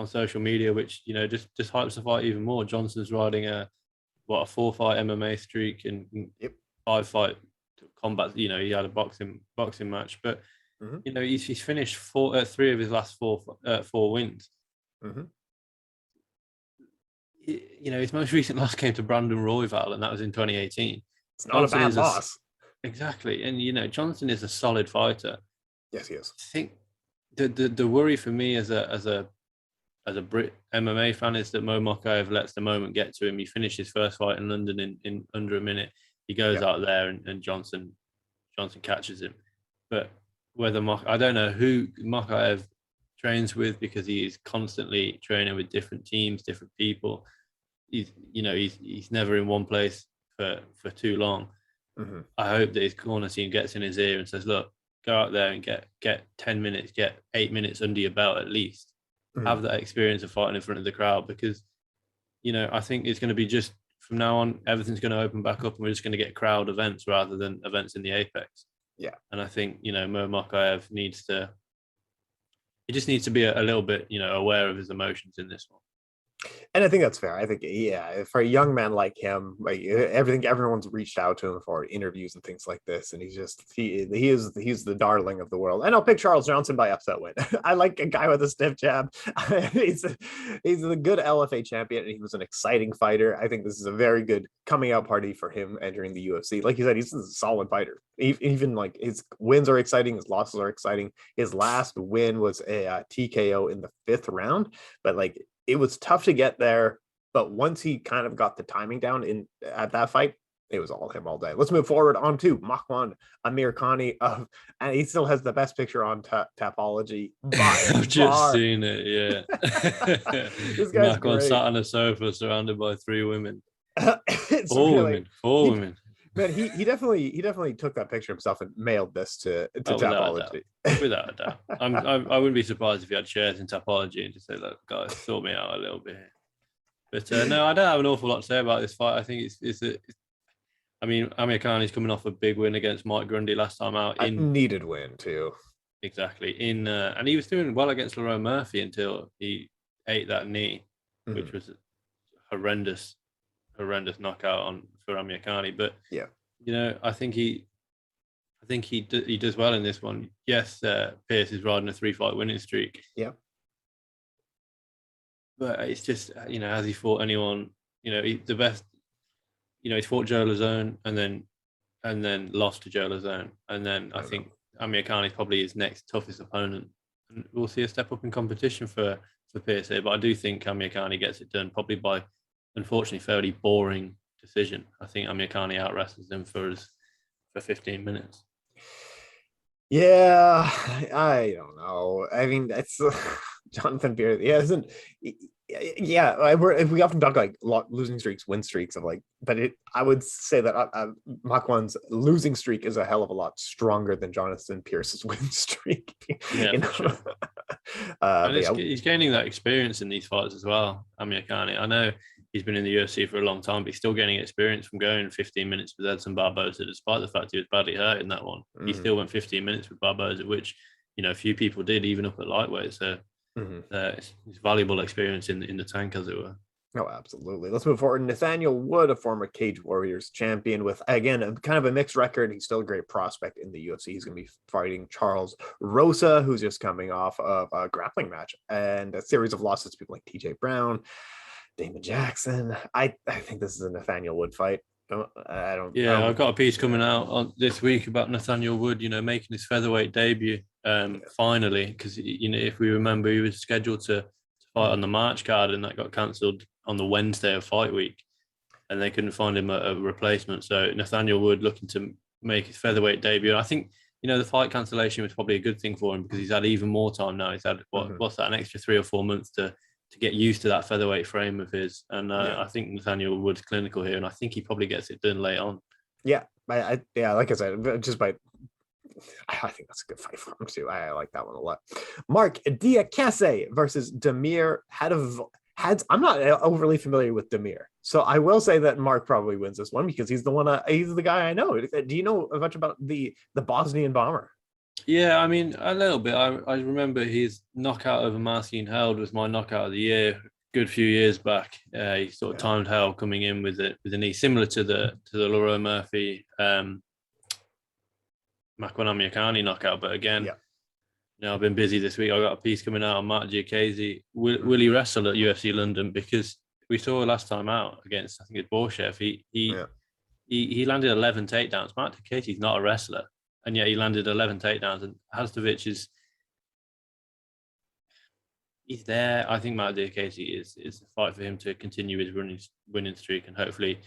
social media, which just hypes the fight even more. Johnson's riding a 4-fight MMA streak and 5-fight combat. He had a boxing match, but he's finished 3 of his last 4 wins. His most recent loss came to Brandon Royval, and that was in 2018. It's not Johnson a bad loss. Exactly. And, Johnson is a solid fighter. Yes, he is. I think the worry for me as a Brit MMA fan is that Mo Mokaev lets the moment get to him. He finished his first fight in London in under a minute. He goes out there and Johnson catches him. But I don't know who Mokaev trains with, because he is constantly training with different teams, different people. He's never in one place for too long. I hope that his corner team gets in his ear and says, look, go out there and get 10 minutes, get 8 minutes under your belt at least. Have that experience of fighting in front of the crowd, because I think it's going to be just from now on, everything's going to open back up and we're just going to get crowd events rather than events in the Apex. Yeah. And I think, Mo Mokaev he just needs to be a little bit, aware of his emotions in this one. And I think that's fair. I think, yeah, for a young man like him, like everyone's reached out to him for interviews and things like this, and he's the darling of the world. And I'll pick Charles Johnson by upset win. I like a guy with a stiff jab. he's a good LFA champion, and he was an exciting fighter. I think this is a very good coming out party for him entering the UFC. Like you said, he's a solid fighter. Even like his wins are exciting, his losses are exciting. His last win was a TKO in the 5th round, but like, it was tough to get there, but once he kind of got the timing down at that fight, it was all him all day. Let's move forward on to Makwan Amir Khan, and he still has the best picture on Tapology. I've just seen it, yeah. This guy's Makwan great. sat on a sofa surrounded by 3 women. Four women. Man, he definitely took that picture himself and mailed this to Tapology. Without a doubt. I wouldn't be surprised if he had shares in Tapology and just say, look, guys, sort me out a little bit here. But no, I don't have an awful lot to say about this fight. I think Amir Khan is coming off a big win against Mike Grundy last time out. Needed win too. Exactly. And he was doing well against Lerone Murphy until he ate that knee, which was a horrendous knockout for Amir Khan. But yeah, I think he does well in this one. Yes, Pierce is riding a 3-fight winning streak. Yeah. But it's just, has he fought anyone, the best, he's fought Joe Lazone and then lost to Joe Lazone. And then I think Amir Khan is probably his next toughest opponent. And we'll see a step up in competition for Pierce here. But I do think Amir Khan gets it done probably by, unfortunately, fairly boring decision. I think Amir Khan out-wrestles him for 15 minutes. Yeah, I don't know. I mean, that's Jonathan Pierce. He hasn't. Yeah, we often talk like losing streaks, win streaks of like, but I would say that Makwan's losing streak is a hell of a lot stronger than Jonathan Pierce's win streak. Yeah, for sure. And he's gaining that experience in these fights as well. Amir Khan, I know he's been in the UFC for a long time, but he's still getting experience from going 15 minutes with Edson Barboza, despite the fact he was badly hurt in that one. He still went 15 minutes with Barboza, which, few people did, even up at lightweight. So it's valuable experience in the tank, as it were. Oh, absolutely. Let's move forward. Nathaniel Wood, a former Cage Warriors champion with, again, kind of a mixed record. He's still a great prospect in the UFC. He's going to be fighting Charles Rosa, who's just coming off of a grappling match and a series of losses to people like TJ Brown, Damon Jackson. I think this is a Nathaniel Wood fight. I've got a piece coming out on this week about Nathaniel Wood, making his featherweight debut finally, because if we remember, he was scheduled to fight on the March card and that got cancelled on the Wednesday of fight week, and they couldn't find him a replacement. So Nathaniel Wood looking to make his featherweight debut, and I think the fight cancellation was probably a good thing for him because he's had even more time now. He's had what's that, an extra 3 or 4 months to get used to that featherweight frame of his. And I think Nathaniel Wood's clinical here, and I think he probably gets it done late on. Yeah, like I said, I think that's a good fight for him too. I like that one a lot. Mark Diakase versus Damir I'm not overly familiar with Damir, so I will say that Mark probably wins this one because he's the guy I know. Do you know much about the Bosnian bomber? Yeah, I mean, a little bit. I remember his knockout over Marcin Held was my knockout of the year a good few years back. He sort of timed Held coming in with a knee similar to the Lerone Murphy Makwan Amir Khan knockout. But again, I've been busy this week. I got a piece coming out on Mark Diakase. Will he wrestle at UFC London? Because we saw last time out against, I think it's Borshev, he landed 11 takedowns. Mark Diakase is not a wrestler, and yet he landed 11 takedowns. And Hastovich he's there. I think Mark Diakase is a fight for him to continue his winning streak, and hopefully,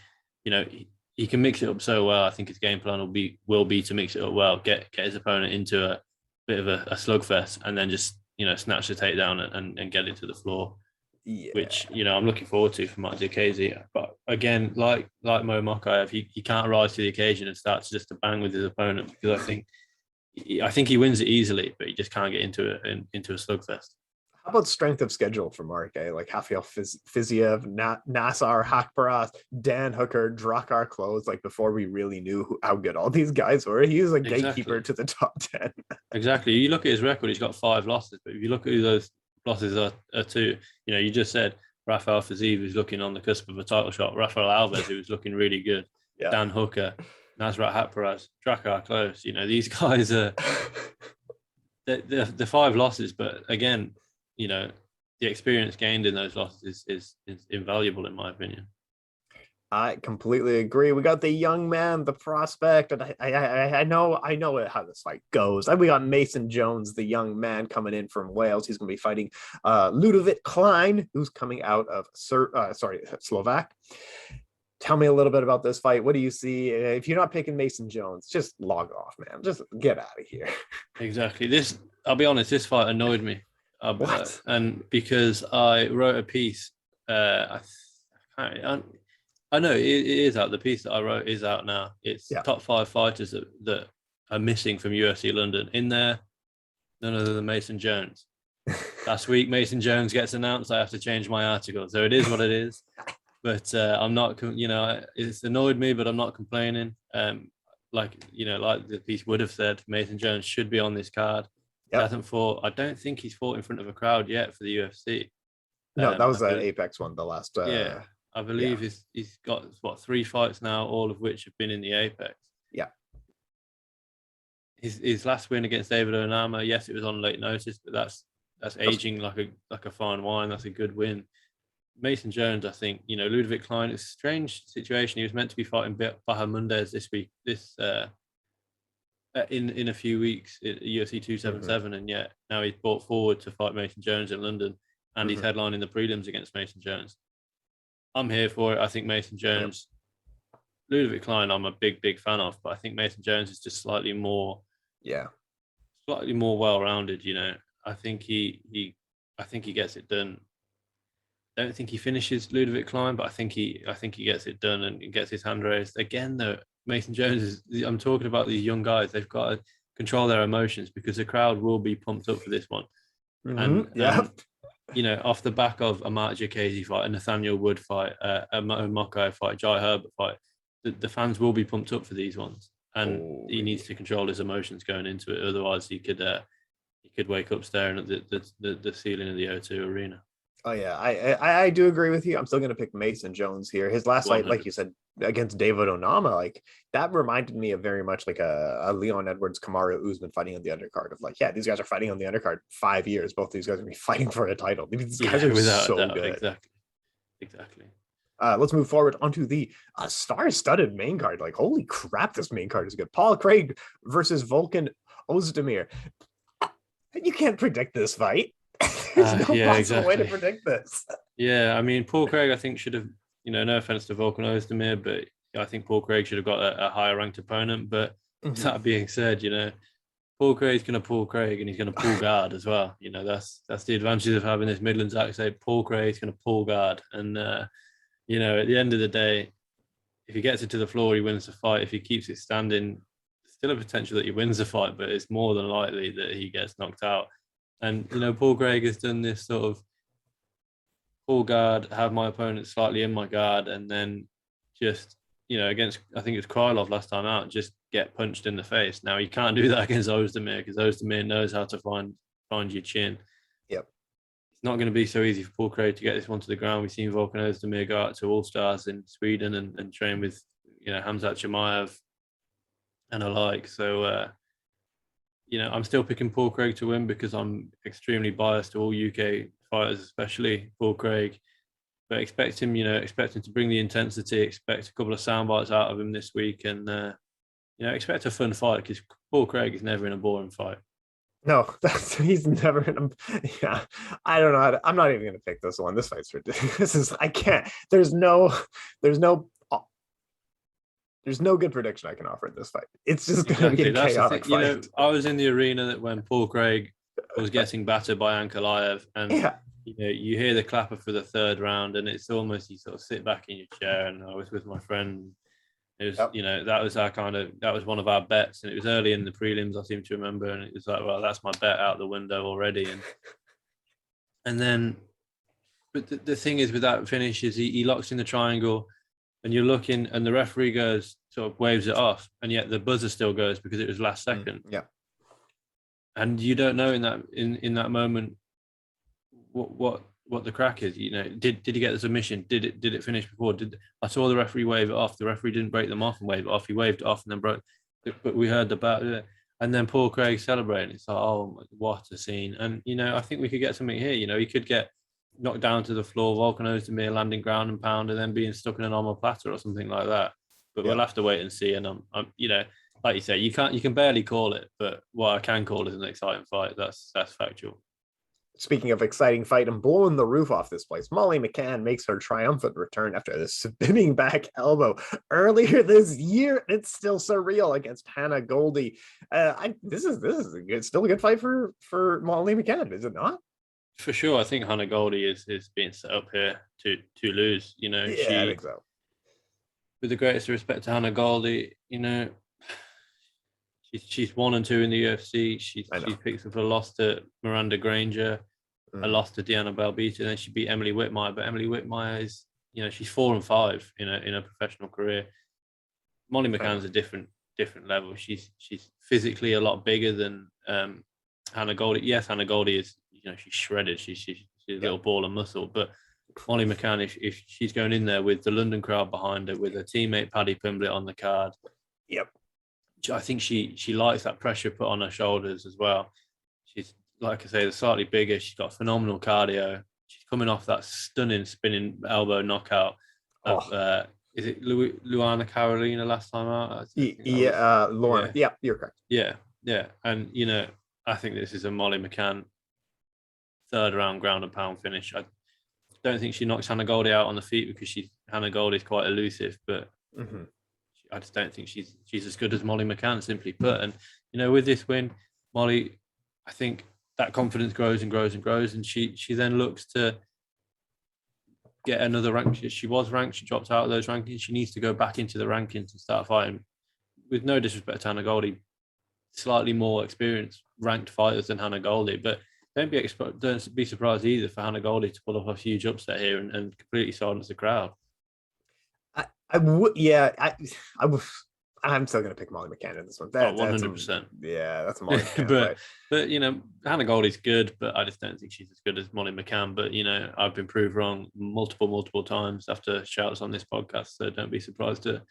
he can mix it up so well. I think his game plan will be to mix it up well, get his opponent into a bit of a slugfest, and then just snatch the takedown and get it to the floor. Yeah. Which I'm looking forward to for Mark Diakase. But again, like Mo Mokaev, he can't rise to the occasion and start just to bang with his opponent, because I think he wins it easily, but he just can't get into a slugfest. about strength of schedule for Mark? Like Rafael Fiziev, Nassar Hakparas, Dan Hooker, Drakkar Klose. Like before we really knew how good all these guys were, he was a gatekeeper to the top 10. Exactly. You look at his record; he's got 5 losses. But if you look at who those losses are to, you just said Rafael Fiziev is looking on the cusp of a title shot. Rafael Alves, who was looking really good. Yeah. Dan Hooker, Nasrat Hakparas, Drakkar Klose. These guys are the 5 losses, but again, the experience gained in those losses is invaluable in my opinion. I completely agree. We got the young man, the prospect, and I know how this fight goes. We got Mason Jones, the young man coming in from Wales. He's going to be fighting Leavitt Klein, who's coming out of Slovak. Tell me a little bit about this fight. What do you see? If you're not picking Mason Jones, just log off, man. Just get out of here. Exactly. I'll be honest, this fight annoyed me. What? And because I wrote a piece, I know it is out. The piece that I wrote is out now. It's top 5 fighters that are missing from UFC London. In there, none other than Mason Jones. Last week, Mason Jones gets announced. I have to change my article. So it is what it is. But I'm not, it's annoyed me, but I'm not complaining. Like the piece would have said, Mason Jones should be on this card. Yep. He hasn't fought. I don't think he's fought in front of a crowd yet for the UFC. No, that was an Apex one, the last. I believe he's got 3 fights now, all of which have been in the Apex. Yeah. His last win against David Onama, yes, it was on late notice, but that's aging like a fine wine. That's a good win. Mason Jones, I think, Leavitt Klein, it's a strange situation. He was meant to be fighting Bahamundes this week, in a few weeks at UFC 277, and yet now he's brought forward to fight Mason Jones in London, and he's headlining the prelims against Mason Jones. I'm here for it. I think Mason Jones, Leavitt Klein, I'm a big fan of, but I think Mason Jones is just slightly more well-rounded. I think he gets it done. I don't think he finishes Leavitt Klein, but I think he gets it done and gets his hand raised. Again, though, Mason Jones I'm talking about these young guys. They've got to control their emotions because the crowd will be pumped up for this one. And off the back of a Mark Jacasey fight, a Nathaniel Wood fight, a Mokai fight, Jai Herbert fight, the fans will be pumped up for these ones, and he needs to control his emotions going into it. Otherwise, he could wake up staring at the ceiling of the O2 arena. Oh yeah, I do agree with you. I'm still going to pick Mason Jones here. His last fight, like you said, against David Onama, like that reminded me of very much like a Leon Edwards, Kamaru Usman fighting on the undercard. Of like, these guys are fighting on the undercard 5 years. Both these guys are going to be fighting for a title. These guys are so good. Exactly. Let's move forward onto the star-studded main card. Like, holy crap, this main card is good. Paul Craig versus Vulcan Ozdimir. You can't predict this fight. There's no possible way to predict this. Yeah, I mean, Paul Craig, I think should have, no offense to Vulcan Ozdimir, but I think Paul Craig should have got a higher ranked opponent. But that being said, Paul Craig's going to Paul Craig and he's going to pull guard as well. That's the advantage of having this Midlands accent. Paul Craig's going to pull guard. And, at the end of the day, if he gets it to the floor, he wins the fight. If he keeps it standing, still a potential that he wins the fight, but it's more than likely that he gets knocked out. And, Paul Craig has done this sort of pull guard, have my opponent slightly in my guard, and then just, against, I think it was Krylov last time out, just get punched in the face. Now, you can't do that against Ozdimir because Ozdimir knows how to find your chin. Yep. It's not going to be so easy for Paul Craig to get this one to the ground. We've seen Vulcan Ozdimir go out to All-Stars in Sweden and train with, Hamzat Chimaev and alike. So, I'm still picking Paul Craig to win because I'm extremely biased to all UK fighters, especially Paul Craig. But expect him to bring the intensity, expect a couple of sound bites out of him this week, and expect a fun fight because Paul Craig is never in a boring fight. No, he's never in a. Yeah, I don't know. I'm not even going to pick this one. This fight's ridiculous. I can't. There's no good prediction I can offer in this fight. It's just going to be a chaotic fight. I was in the arena when Paul Craig was getting battered by Ankalaev, and you hear the clapper for the third round, and it's almost you sort of sit back in your chair. And I was with my friend. It was, that was one of our bets, and it was early in the prelims, I seem to remember, and it was like, well, that's my bet out the window already, And then, but the thing is with that finish is he locks in the triangle, and you're looking, and the referee goes, sort of waves it off, and yet the buzzer still goes because it was last second. Yeah. And you don't know in that moment what the crack is. You know, did he get the submission? Did it finish before? I saw the referee wave it off? The referee didn't break them off and wave it off. He waved it off and then broke. But we heard about it, and then Paul Craig celebrating. It's like, oh, what a scene! And you know, I think we could get something here. You know, he could get knocked down to the floor, Vulcan Ozdimir landing ground and pound, and then being stuck in an armor platter or something like that. But we'll have to wait and see. And I'm you know, like you say, you can barely call it, but what I can call is an exciting fight. That's factual. Speaking of exciting fight and blowing the roof off this place, Molly McCann makes her triumphant return after the spinning back elbow earlier this year. It's still surreal against Hannah Goldie. This is still a good fight for Molly McCann, is it not? For sure, I think Hannah Goldie is being set up here to lose. You know, I think so. With the greatest respect to Hannah Goldie, you know, she's 1-2 in the UFC. She picks up a loss to Miranda Granger, a loss to Deanna Belbita, and then she beat Emily Whitmire. But Emily Whitmire is, you know, she's 4-5 in a professional career. Molly McCann's a different level. She's physically a lot bigger than Hannah Goldie. Yes, Hannah Goldie is, you know, she's shredded. She's a little ball of muscle. But Molly McCann, if she's going in there with the London crowd behind her, with her teammate Paddy Pimblett on the card, I think she likes that pressure put on her shoulders as well. She's, like I say, slightly bigger. She's got phenomenal cardio. She's coming off that stunning spinning elbow knockout of is it Luana Carolina last time out? Luana. Yeah, you're correct. Yeah. And you know, I think this is a Molly McCann third round ground and pound finish. I don't think she knocks Hannah Goldie out on the feet because Hannah Goldie's quite elusive, but I just don't think she's as good as Molly McCann, simply put. And you know, with this win, Molly, I think that confidence grows and grows and grows, and she then looks to get another rank. She was ranked, she dropped out of those rankings. She needs to go back into the rankings and start fighting. With no disrespect to Hannah Goldie, slightly more experienced ranked fighters than Hannah Goldie, but don't be surprised either for Hannah Goldie to pull off a huge upset here and completely silence the crowd. I'm still going to pick Molly McCann in this one. 100%. That's Molly McCann. but you know, Hannah Goldie's good, but I just don't think she's as good as Molly McCann. But you know, I've been proved wrong multiple times after shouts on this podcast, so don't be surprised to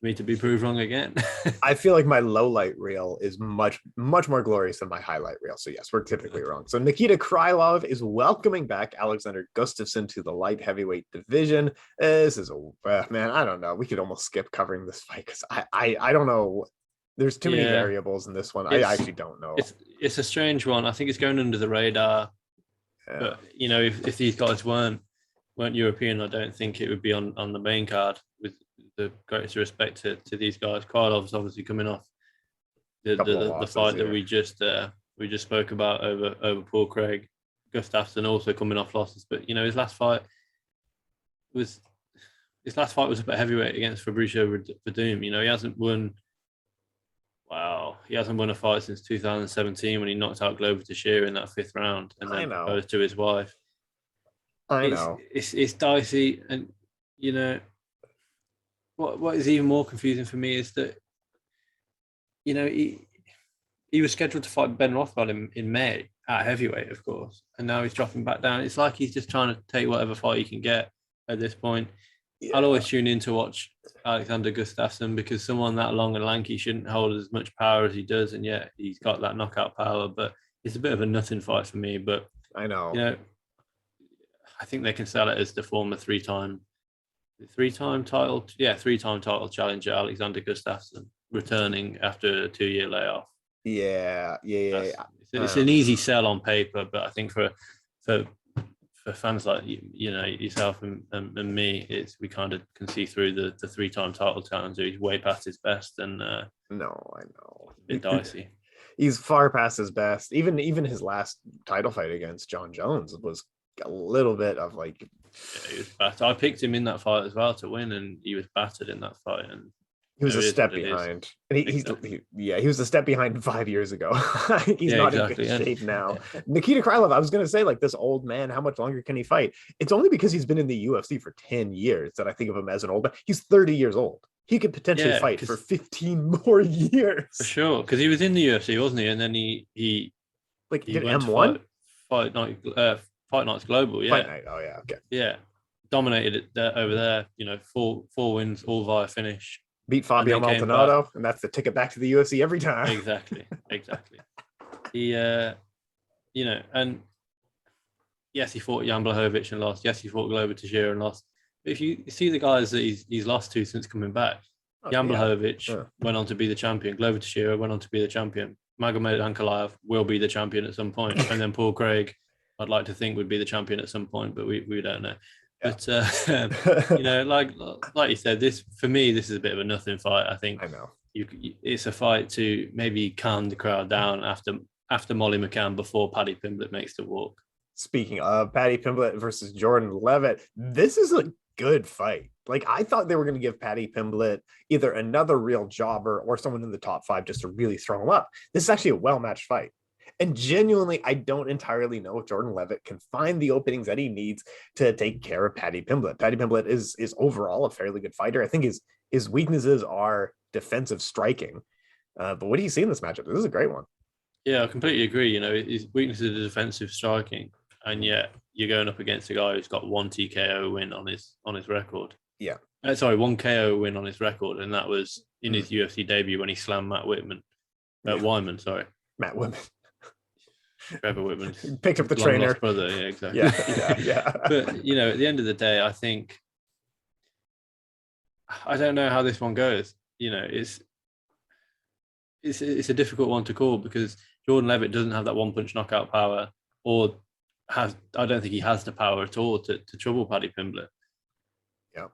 me to be proved wrong again. I feel like my low light reel is much more glorious than my highlight reel. So yes, we're typically wrong. So Nikita Krylov is welcoming back Alexander Gustafson to the light heavyweight division. This is man, I don't know. We could almost skip covering this fight because I don't know. There's too many variables in this one. I actually don't know. It's a strange one. I think it's going under the radar. Yeah. But you know, if these guys weren't European, I don't think it would be on the main card. With the greatest respect to these guys, Krylov's obviously coming off the fight that we just spoke about over Paul Craig. Gustafsson also coming off losses, but you know, his last fight was up at heavyweight against Fabricio Verdum. You know, he hasn't won a fight since 2017 when he knocked out Glover Teixeira in that 5th round and then proposed to his wife. I know it's dicey, and you know what is even more confusing for me is that, you know, he was scheduled to fight Ben Rothwell in May at heavyweight, of course, and now he's dropping back down. It's like he's just trying to take whatever fight he can get at this point. Yeah. I'll always tune in to watch Alexander Gustafsson because someone that long and lanky shouldn't hold as much power as he does, and yet he's got that knockout power. But it's a bit of a nutting fight for me. But I know, you know, I think they can sell it as the former three-time title challenger Alexander Gustafsson returning after a 2-year layoff. Yeah. It's an easy sell on paper, but I think for fans like you know yourself and me, we kind of can see through the 3-time title challenger. He's way past his best, and no, I know, a bit dicey. He's far past his best. Even his last title fight against John Jones was a little bit of like. Yeah, he was battered. I picked him in that fight as well to win, and he was battered in that fight. And He was It a is step what it is. behind. And Exactly. he was a step behind 5 years ago. He's Yeah, not in exactly. good shape now. Nikita Krylov, I was going to say, like, this old man, how much longer can he fight? It's only because he's been in the UFC for 10 years that I think of him as an old man. He's 30 years old. He could potentially Yeah, fight for 15 more years. for sure. Because he was in the UFC, wasn't he? And then he Did went to M1? Fight Nights Global. Fight Yeah, night. Oh, yeah. Okay. yeah. Dominated it there, over there. Four wins, all via finish. Beat Fabio Maldonado, and that's the ticket back to the UFC every time. Exactly. He, and yes, he fought Jan Blachowicz and lost. Yes, he fought Glover Teixeira and lost. But if you see the guys that he's lost to since coming back, Jan Blachowicz went on to be the champion. Glover Teixeira went on to be the champion. Magomed Ankalaev will be the champion at some point. And then Paul Craig, I'd like to think, would be the champion at some point, but we don't know. Yeah. But like you said, this is a bit of a nothing fight. I think. I know. It's a fight to maybe calm the crowd down after Molly McCann, before Paddy Pimblett makes the walk. Speaking of Paddy Pimblett versus Jordan Leavitt, this is a good fight. Like, I thought they were going to give Paddy Pimblett either another real jobber or someone in the top 5 just to really throw him up. This is actually a well-matched fight. And genuinely, I don't entirely know if Jordan Leavitt can find the openings that he needs to take care of Paddy Pimblett. Paddy Pimblett is overall a fairly good fighter. I think his weaknesses are defensive striking. But what do you see in this matchup? This is a great one. Yeah, I completely agree. His weaknesses are defensive striking, and yet you're going up against a guy who's got one TKO win on his record. Yeah. One KO win on his record, and that was in his UFC debut when he slammed Matt Wyman. Wyman, sorry. Matt Wyman. Trevor Whitman picked up the trainer brother. Yeah, exactly. Yeah. But at the end of the day, I think I don't know how this one goes. It's a difficult one to call because Jordan Leavitt doesn't have that one punch knockout power, or I don't think he has the power at all to trouble Paddy Pimblett. Yeah,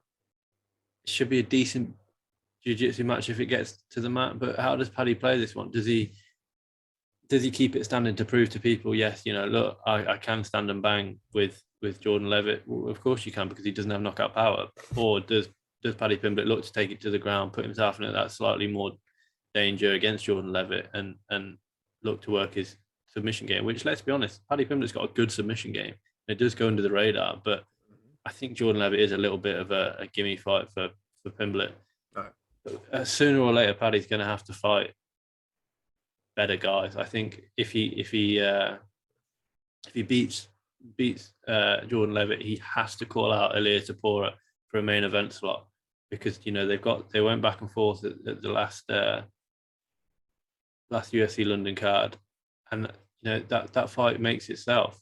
it should be a decent jiu-jitsu match if it gets to the mat. But how does Paddy play this one? Does he keep it standing to prove to people, yes, look, I can stand and bang with Jordan Leavitt? Well, of course you can, because he doesn't have knockout power. Or does Paddy Pimblett look to take it to the ground, put himself in that slightly more danger against Jordan Leavitt, and look to work his submission game, which, let's be honest, Paddy Pimblett's got a good submission game. It does go under the radar, but I think Jordan Leavitt is a little bit of a gimme fight for Pimblett. Right. Sooner or later, Paddy's going to have to fight better guys. I think if he beats Jordan Leavitt, he has to call out Ilia Topuria for a main event slot, because they went back and forth at the last UFC London card, and that fight makes itself.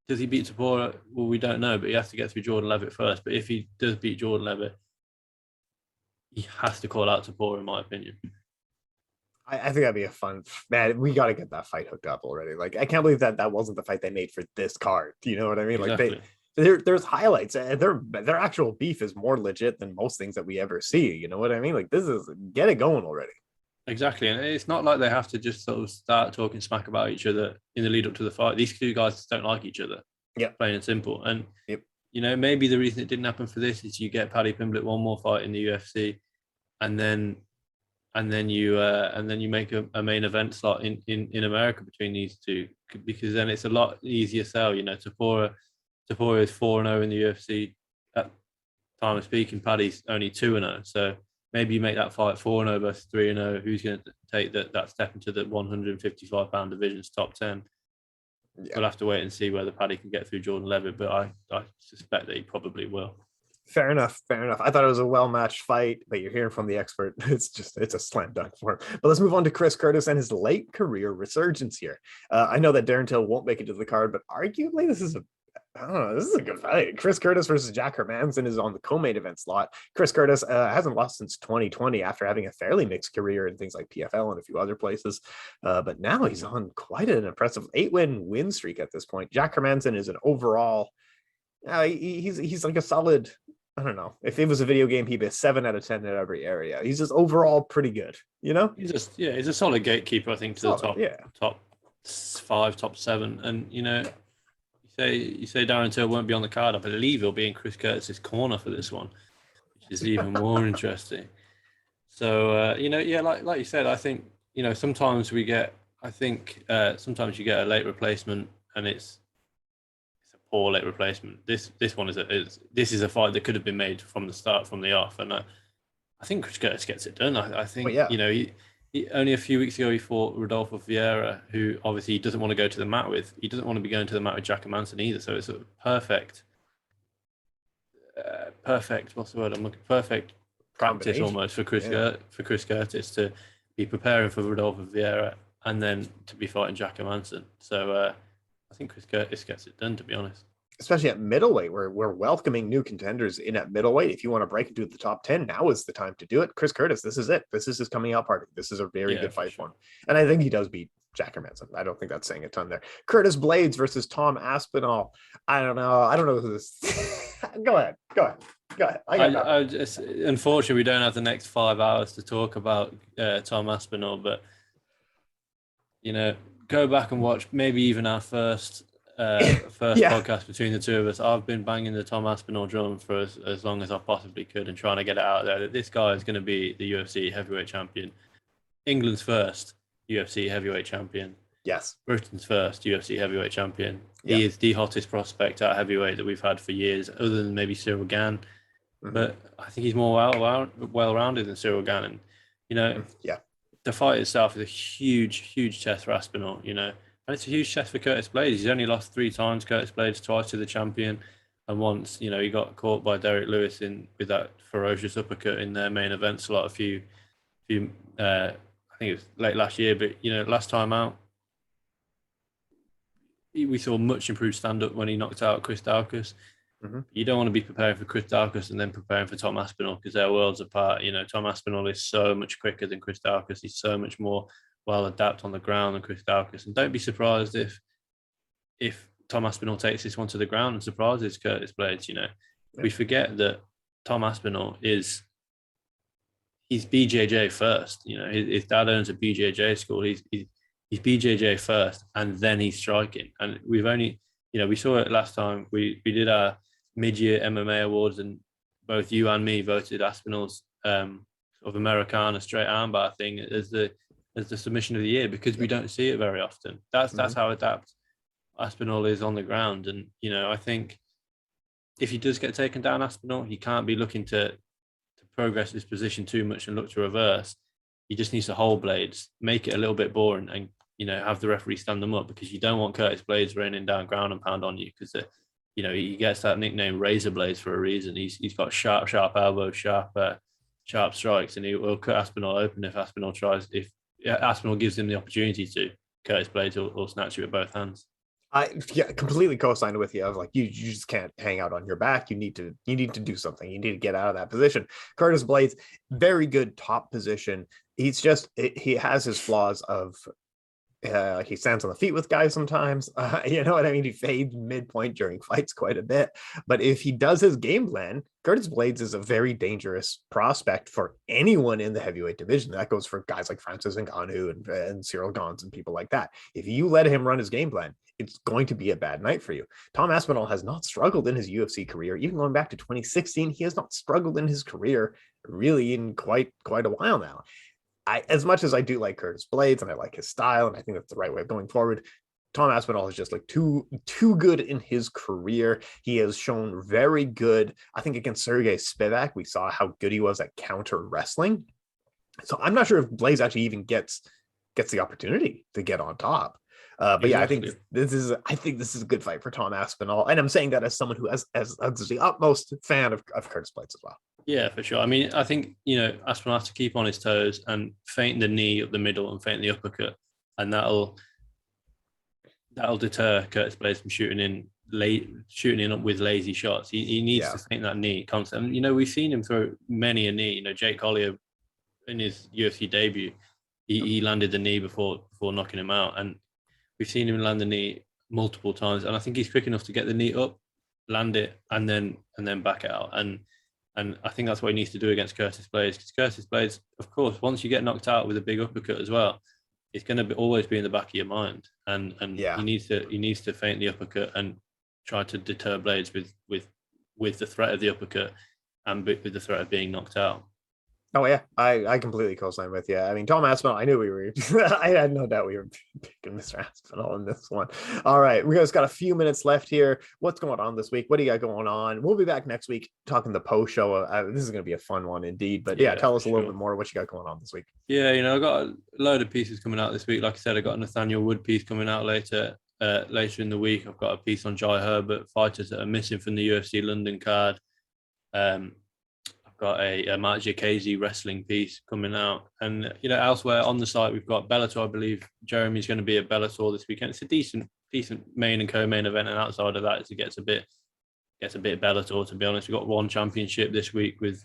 Does he beat Topuria? Well, we don't know, but he has to get through Jordan Leavitt first. But if he does beat Jordan Leavitt, he has to call out Topuria, in my opinion. I think that'd be a fun, man. We got to get that fight hooked up already. Like, I can't believe that wasn't the fight they made for this card. Do you know what I mean? Exactly. Like, there's highlights, and their actual beef is more legit than most things that we ever see. You know what I mean? Like, this is, get it going already. Exactly. And it's not like they have to just sort of start talking smack about each other in the lead up to the fight. These two guys don't like each other. Yeah. Plain and simple. And, maybe the reason it didn't happen for this is you get Paddy Pimblett one more fight in the UFC, and then you make a main event slot in America between these two, because then it's a lot easier sell. Topuria is 4-0 in the UFC at time of speaking. Paddy's only 2-0, so maybe you make that fight 4-0 versus 3-0. Who's going to take that step into the 155-pound division's top 10? Yeah. We'll have to wait and see whether Paddy can get through Jordan Leavitt, but I suspect that he probably will. Fair enough. I thought it was a well-matched fight, but you're hearing from the expert. It's a slam dunk for him. But let's move on to Chris Curtis and his late career resurgence here. I know that Darren Till won't make it to the card, but arguably this is a good fight. Chris Curtis versus Jack Hermansson is on the co-main event slot. Chris Curtis hasn't lost since 2020 after having a fairly mixed career in things like PFL and a few other places. But now he's on quite an impressive 8-win streak at this point. Jack Hermansson is an overall, he's like a solid, I don't know. If it was a video game, he'd be a 7 out of 10 in every area. He's just overall pretty good, He's a solid gatekeeper, I think, to the top 5, top 7. And, you say Darren Till won't be on the card. I believe he'll be in Chris Curtis's corner for this one, which is even more interesting. So like you said, I think sometimes sometimes you get a late replacement, and it's a poor late replacement. This one this is a fight that could have been made from the start, from the off, and I think Chris Curtis gets it done. I Oh think yeah, he only a few weeks ago he fought Rodolfo Vieira, who obviously he doesn't want to go to the mat with. He doesn't want to be going to the mat with Jack Hermansson either. So it's a perfect. What's the word I'm looking? Perfect practice almost for Chris Curtis to be preparing for Rodolfo Vieira and then to be fighting Jack Hermansson. So I think Chris Curtis gets it done, to be honest. Especially at middleweight, where we're welcoming new contenders in at middleweight. If you want to break into the top 10, now is the time to do it. Chris Curtis, this is it. This is his coming out party. This is a very good fight for him. And I think he does beat Jack Hermansson. I don't think that's saying a ton there. Curtis Blaydes versus Tom Aspinall. I don't know who this. Go ahead. I just, unfortunately, we don't have the next 5 hours to talk about Tom Aspinall, but go back and watch maybe even our first podcast between the two of us. I've been banging the Tom Aspinall drum for as long as I possibly could and trying to get it out there that this guy is going to be the UFC heavyweight champion, England's first UFC heavyweight champion. Yes. Britain's first UFC heavyweight champion. Yep. He is the hottest prospect at heavyweight that we've had for years, other than maybe Cyril Gane. Mm-hmm. But I think he's more well-rounded than Cyril Gane. And, the fight itself is a huge, huge test for Aspinall, And it's a huge test for Curtis Blaydes. He's only lost 3 times, Curtis Blaydes, twice to the champion. And once, he got caught by Derek Lewis with that ferocious uppercut in their main event slot I think it was late last year. But, last time out, we saw much improved stand-up when he knocked out Chris Daukaus. Mm-hmm. You don't want to be preparing for Chris Daukaus and then preparing for Tom Aspinall because they're worlds apart. Tom Aspinall is so much quicker than Chris Daukaus. He's so much more well adapted on the ground than Chris Daukaus. And don't be surprised if Tom Aspinall takes this one to the ground and surprises Curtis Blaydes. We forget that Tom Aspinall he's BJJ first. His dad owns a BJJ school. He's BJJ first, and then he's striking. And we've only, we saw it last time. We did our mid-year MMA awards, and both you and me voted Aspinall's sort of Americana straight armbar thing as the submission of the year because we don't see it very often. That's how adept Aspinall is on the ground. And I think if he does get taken down, Aspinall, he can't be looking to progress his position too much and look to reverse. He just needs to hold Blaydes, make it a little bit boring, and have the referee stand them up because you don't want Curtis Blaydes raining down ground and pound on you because he gets that nickname Razor Blades for a reason. He's got sharp elbows, sharp strikes, and he will cut Aspinall open if Aspinall gives him the opportunity to. Curtis Blaydes will snatch you with both hands. I completely co-signed with you. I was like, you just can't hang out on your back. You need to do something. You need to get out of that position. Curtis Blaydes, very good top position. He has his flaws of he stands on the feet with guys sometimes. You know what I mean? He fades midpoint during fights quite a bit. But if he does his game plan, Curtis Blaydes is a very dangerous prospect for anyone in the heavyweight division. That goes for guys like Francis Ngannou and Cyril Gane and people like that. If you let him run his game plan, it's going to be a bad night for you. Tom Aspinall has not struggled in his UFC career. Even going back to 2016, he has not struggled in his career really in quite a while now. As much as I do like Curtis Blaydes and I like his style, and I think that's the right way of going forward, Tom Aspinall is just like too good in his career. He has shown very good. I think against Sergey Spivak, we saw how good he was at counter wrestling. So I'm not sure if Blaydes actually even gets the opportunity to get on top. But yeah, I think this is a good fight for Tom Aspinall, and I'm saying that as someone who is the utmost fan of Curtis Blaydes as well. Yeah, for sure. I mean, I think Aspinall has to keep on his toes and feint the knee up the middle and feint the uppercut, and that'll deter Curtis Blaydes from shooting in up with lazy shots. He needs to feint that knee constantly. And, we've seen him throw many a knee. Jake Collier in his UFC debut, he landed the knee before knocking him out, and we've seen him land the knee multiple times. And I think he's quick enough to get the knee up, land it, and then back it out. And I think that's what he needs to do against Curtis Blaydes. Because Curtis Blaydes, of course, once you get knocked out with a big uppercut as well, it's going to always be in the back of your mind. And he needs to feint the uppercut and try to deter Blaydes with the threat of the uppercut and with the threat of being knocked out. Oh yeah, I completely co-sign with you. I mean, Tom Aspinall, I knew we were. I had no doubt we were picking Mr. Aspinall in this one. All right, we just got a few minutes left here. What's going on this week? What do you got going on? We'll be back next week talking the post show. This is going to be a fun one indeed. But yeah, tell us a little bit more what you got going on this week. Yeah, I got a load of pieces coming out this week. Like I said, I got a Nathaniel Wood piece coming out later in the week. I've got a piece on Jai Herbert, fighters that are missing from the UFC London card. I've got a Mark Jacasey wrestling piece coming out. And, elsewhere on the site, we've got Bellator. I believe Jeremy's going to be at Bellator this weekend. It's a decent main and co-main event. And outside of that, it gets a bit Bellator, to be honest. We've got one championship this week with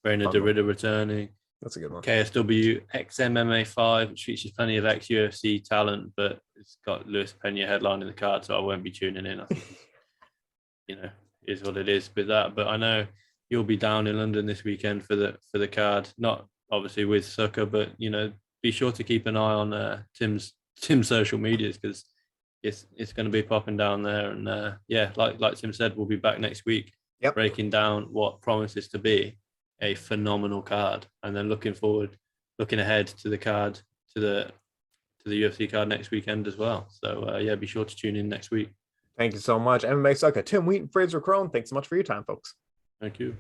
Reina Derrida returning. That's a good one. KSW XMMA 5, which features plenty of ex-UFC talent, but it's got Luis Pena headlining the card, so I won't be tuning in. I think, is what it is with that. But I know you'll be down in London this weekend for the card, not obviously with Sucka, but be sure to keep an eye on Tim's social medias, because it's going to be popping down there. And like Tim said, we'll be back next week, breaking down what promises to be a phenomenal card, and then looking ahead to the card, to the UFC card next weekend as well. So be sure to tune in next week. Thank you so much, MMA Sucka, Tim Wheaton, Frazer, Krohn. Thanks so much for your time, folks. Thank you.